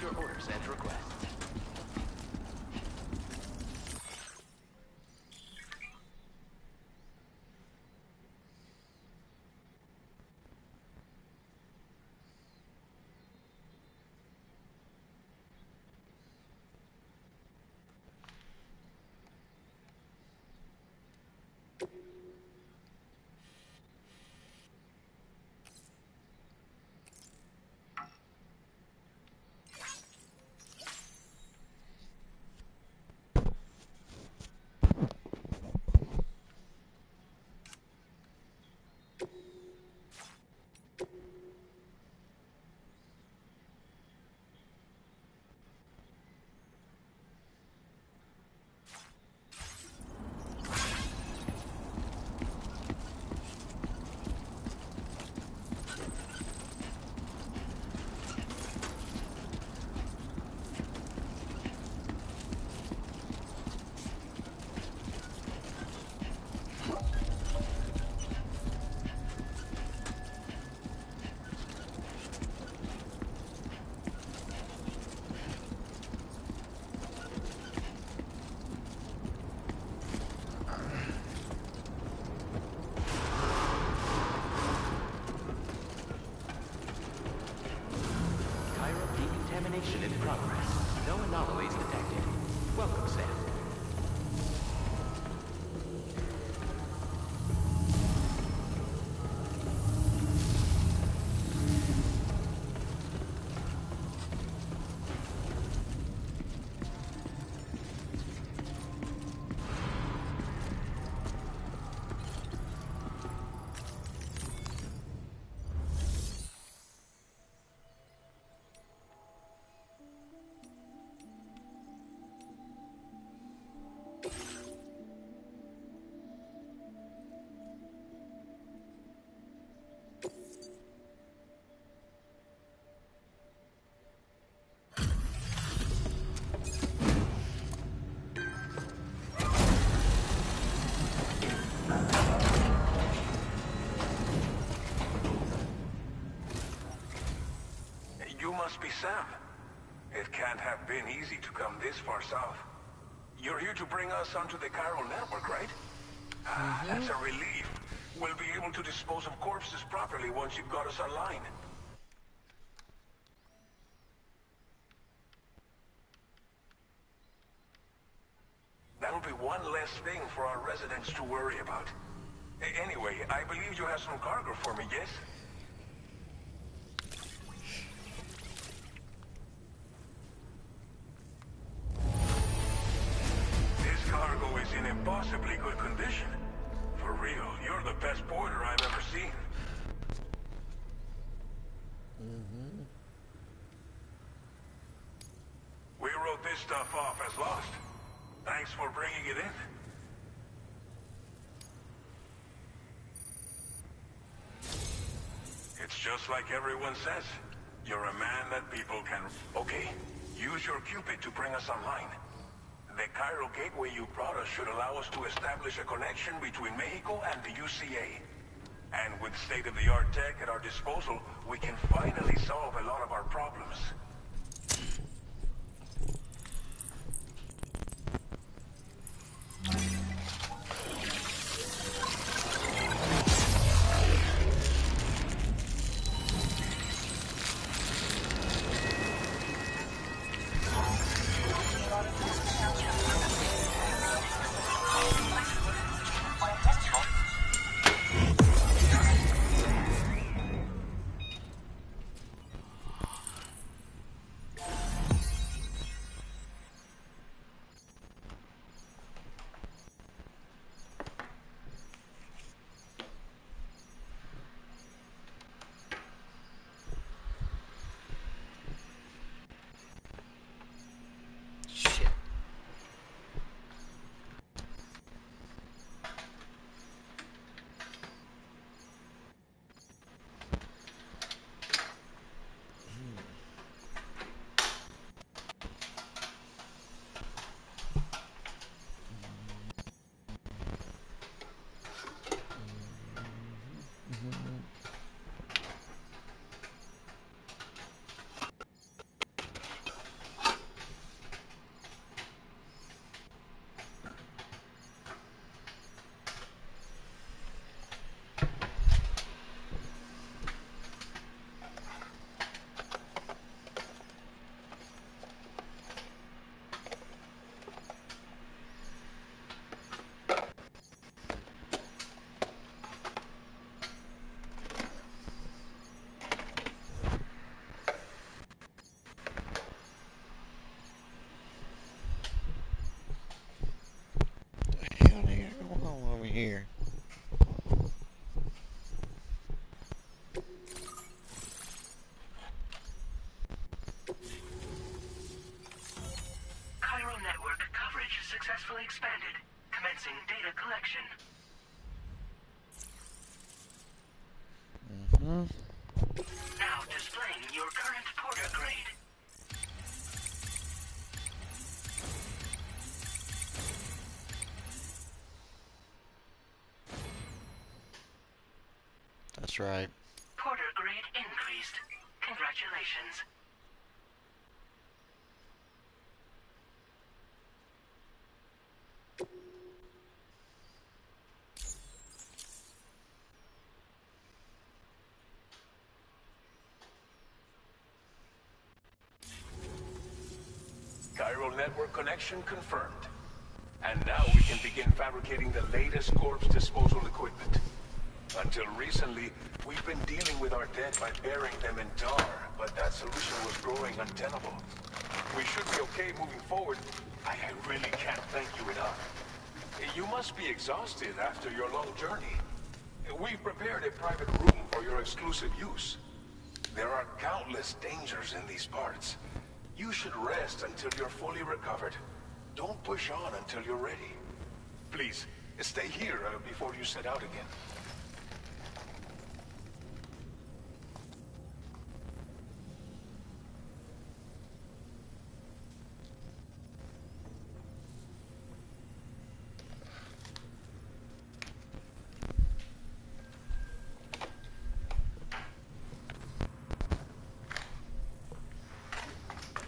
Place your orders and requests. Decontamination in progress. No anomalies detected. Welcome, Sam. Must be Sam. It can't have been easy to come this far south. You're here to bring us onto the chiral network, right? That's a relief. We'll be able to dispose of corpses properly once you've got us online. That'll be one less thing for our residents to worry about. Anyway, I believe you have some cargo for me, yes? Cargo is in impossibly good condition. For real, you're the best porter I've ever seen. We wrote this stuff off as lost. Thanks for bringing it in. It's just like everyone says. You're a man that people can... Okay, use your Cupid to bring us online. The chiral gateway you brought us should allow us to establish a connection between Mexico and the UCA. And with state-of-the-art tech at our disposal, we can finally solve a lot of our problems. here. Chiral network coverage successfully expanded. Commencing data collection. Now displaying your current porter grade. That's right. Porter grade increased. Congratulations. Chiral network connection confirmed. And now we can begin fabricating the latest corpse disposal equipment. Until recently, we've been dealing with our dead by burying them in tar, but that solution was growing untenable. We should be okay moving forward. I really can't thank you enough. You must be exhausted after your long journey. We've prepared a private room for your exclusive use. There are countless dangers in these parts. You should rest until you're fully recovered. Don't push on until you're ready. Please, stay here before you set out again.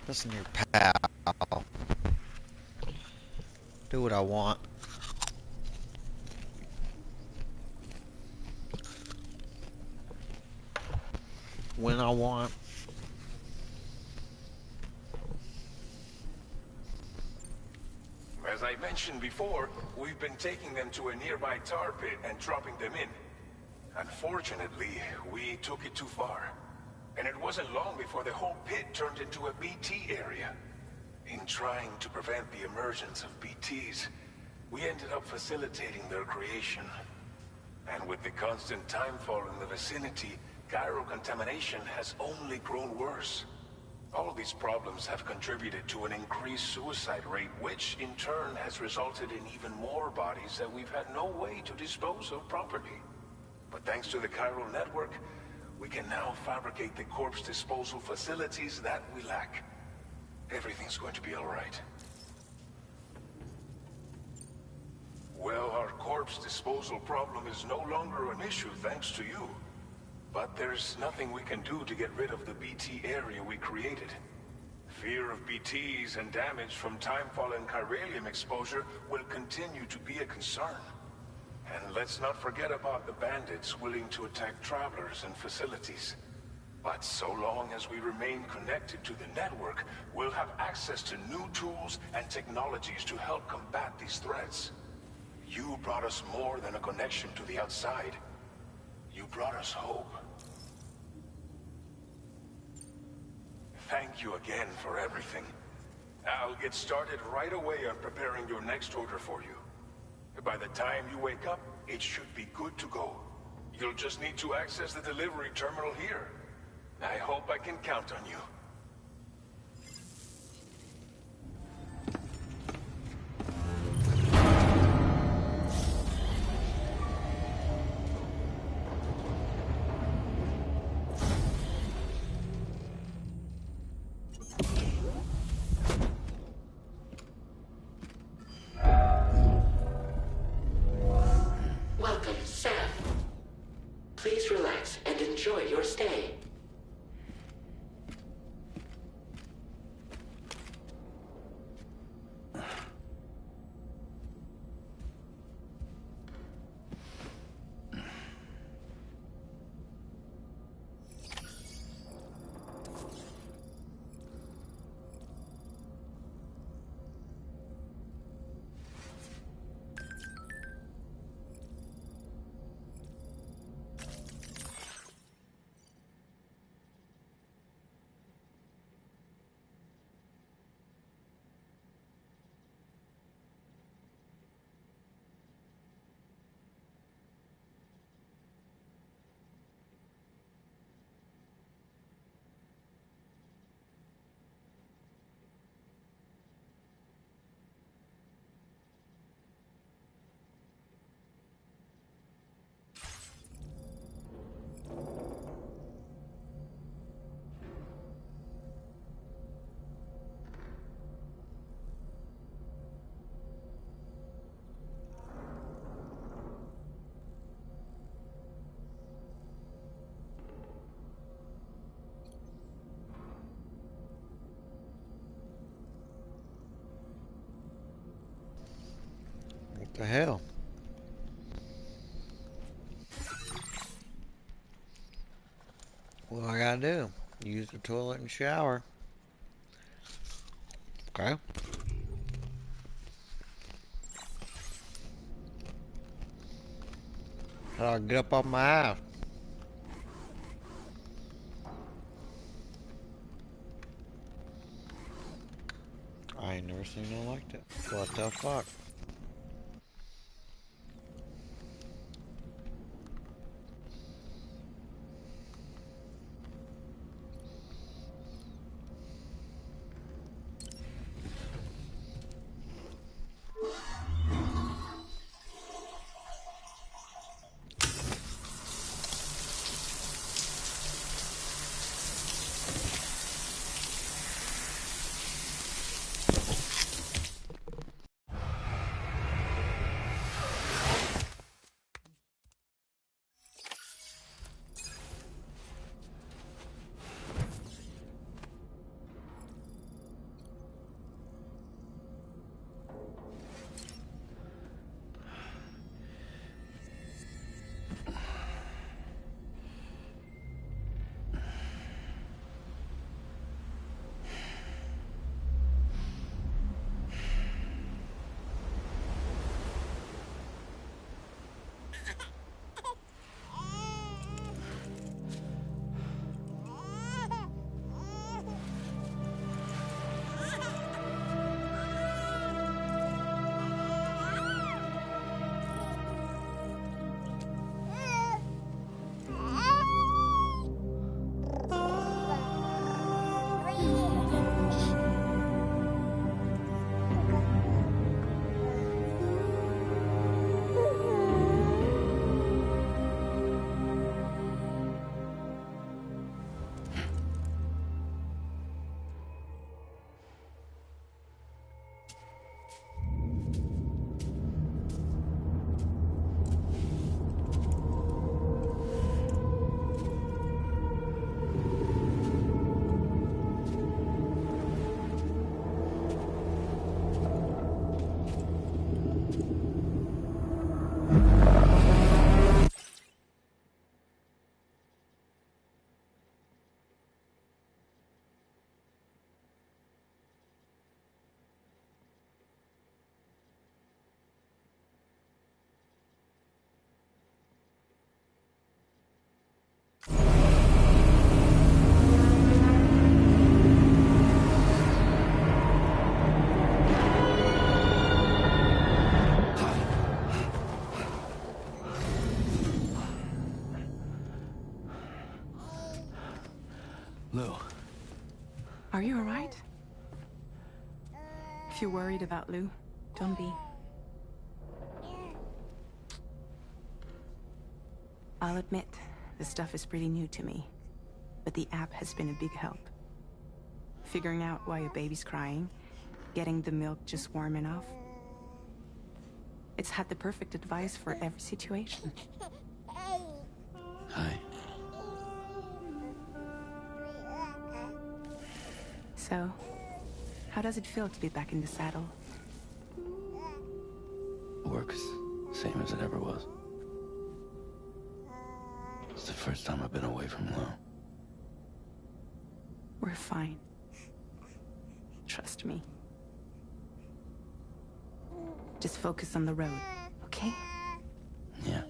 Listen, your pal. Do what I want. When I want. As I mentioned before, we've been taking them to a nearby tar pit and dropping them in. Unfortunately, we took it too far. And it wasn't long before the whole pit turned into a BT area. In trying to prevent the emergence of BTs, we ended up facilitating their creation. And with the constant timefall in the vicinity, chiral contamination has only grown worse. All of these problems have contributed to an increased suicide rate, which in turn has resulted in even more bodies that we've had no way to dispose of properly. But thanks to the chiral network, we can now fabricate the corpse disposal facilities that we lack. Everything's going to be all right. Well, our corpse disposal problem is no longer an issue thanks to you. But there's nothing we can do to get rid of the BT area we created. Fear of BTs and damage from timefall and chiralium exposure will continue to be a concern. And let's not forget about the bandits willing to attack travelers and facilities. But so long as we remain connected to the network, we'll have access to new tools and technologies to help combat these threats. You brought us more than a connection to the outside. You brought us hope. Thank you again for everything. I'll get started right away on preparing your next order for you. By the time you wake up, it should be good to go. You'll just need to access the delivery terminal here. I hope I can count on you. Welcome, Sam. Please relax and enjoy your stay. The hell? What do I gotta do? Use the toilet and shower. Okay. How do I get up off my ass? I ain't never seen nothing like that. What the fuck? Lou. Are you alright? If you're worried about Lou, don't be. I'll admit, this stuff is pretty new to me, but the app has been a big help. Figuring out why a baby's crying, getting the milk just warm enough. It's had the perfect advice for every situation. Hi. So, how does it feel to be back in the saddle? Works same as it ever was. It's the first time I've been away from Lou. We're fine. Trust me. Just focus on the road, okay? Yeah.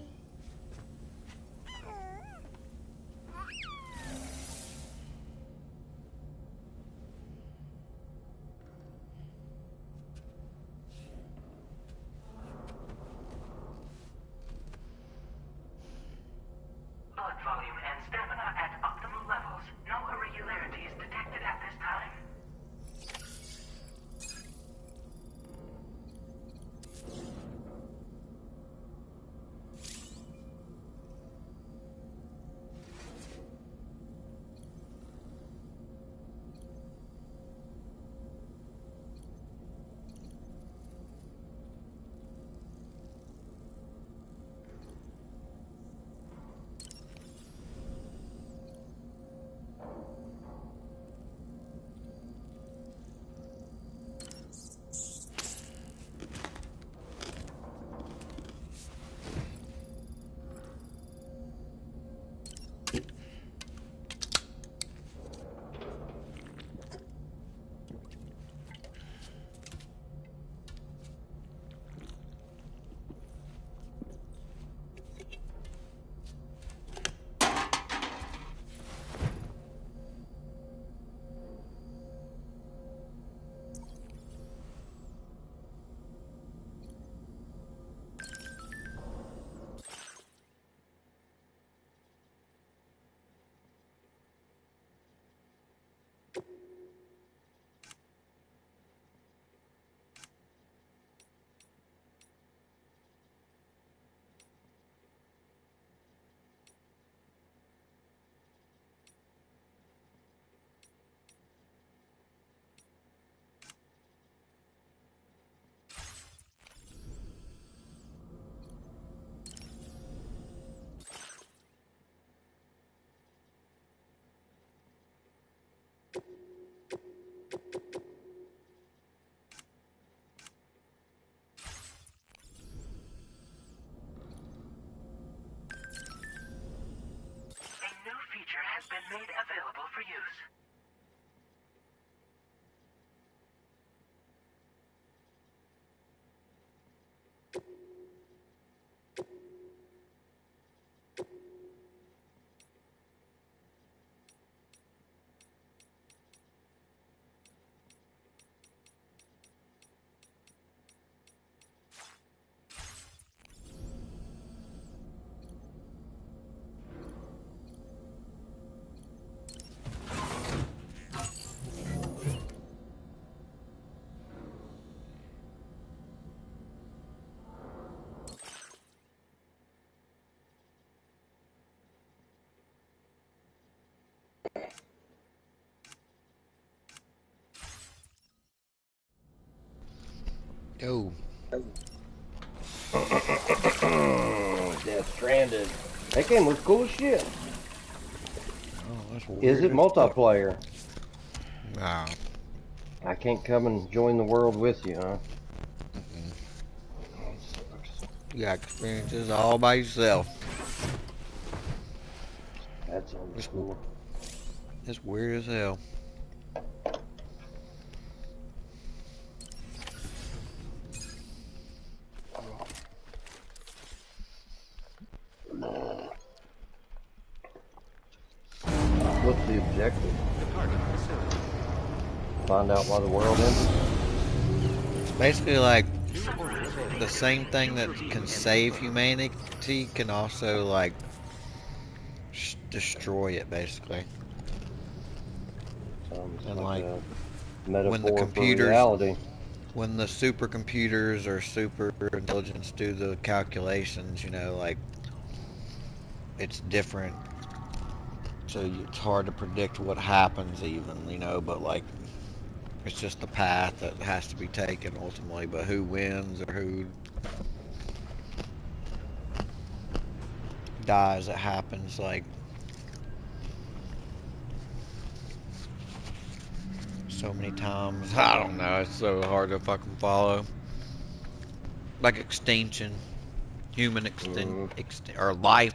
Blood volume and stamina at optimal levels. No irregularities detected at this time. Go. Death Stranding. That game was cool as shit. Oh, that's weird. Is it multiplayer? Nah. I can't come and join the world with you, huh? You got experiences all by yourself. That sounds cool. It's weird as hell. What's the objective? Find out why the world ended? It's basically like the same thing that can save humanity can also like destroy it, basically. Sounds And like like a when the metaphor for computers, reality. when the supercomputers or super intelligence do the calculations, you know, like it's different. So it's hard to predict what happens even, you know, but like it's just the path that has to be taken ultimately, but who wins or who dies, it happens like so many times. I don't know, it's so hard to fucking follow. Like extinction, human or life.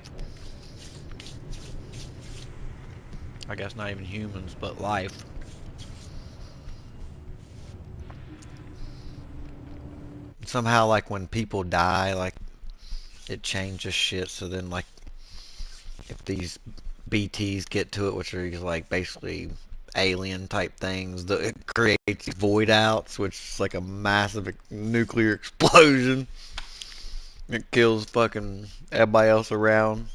I guess not even humans, but life. Somehow, like when people die, like it changes shit. So then, like if these BTs get to it, which are these like basically alien type things, it creates void outs, which is like a massive nuclear explosion. It kills fucking everybody else around.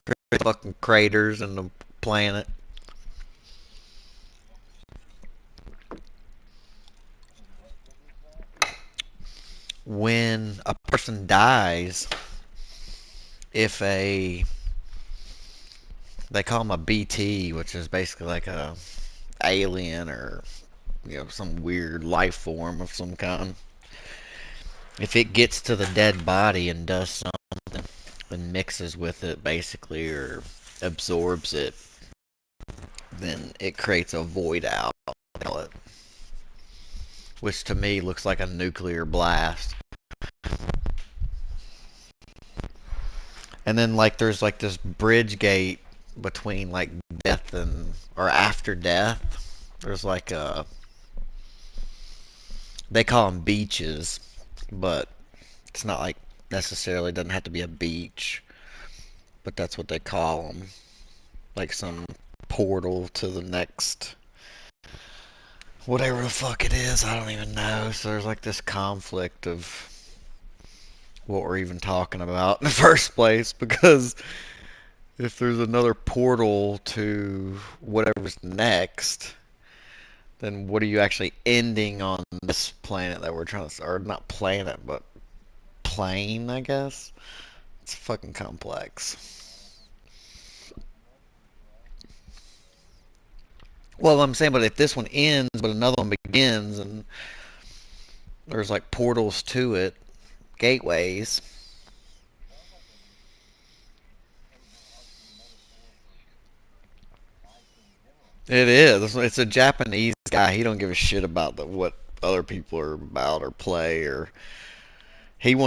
Creates fucking craters in the planet. When a person dies, if they call them a BT, which is basically like a alien or some weird life form of some kind. If it gets to the dead body and does something and mixes with it basically or absorbs it, then it creates a void out, which to me looks like a nuclear blast. And then like there's like this bridge gate between like death and or after death. There's like they call them beaches, but it's not like necessarily doesn't have to be a beach, but that's what they call them. Like some portal to the next whatever the fuck it is, I don't even know. So there's like this conflict of what we're even talking about in the first place, because if there's another portal to whatever's next, then what are you actually ending on this planet that we're trying to, or not planet, but plane, I guess? It's fucking complex. Well, I'm saying, but if this one ends, but another one begins, and there's like portals to it, gateways. It is. It's a Japanese guy. He don't give a shit about what other people are about or play or he wants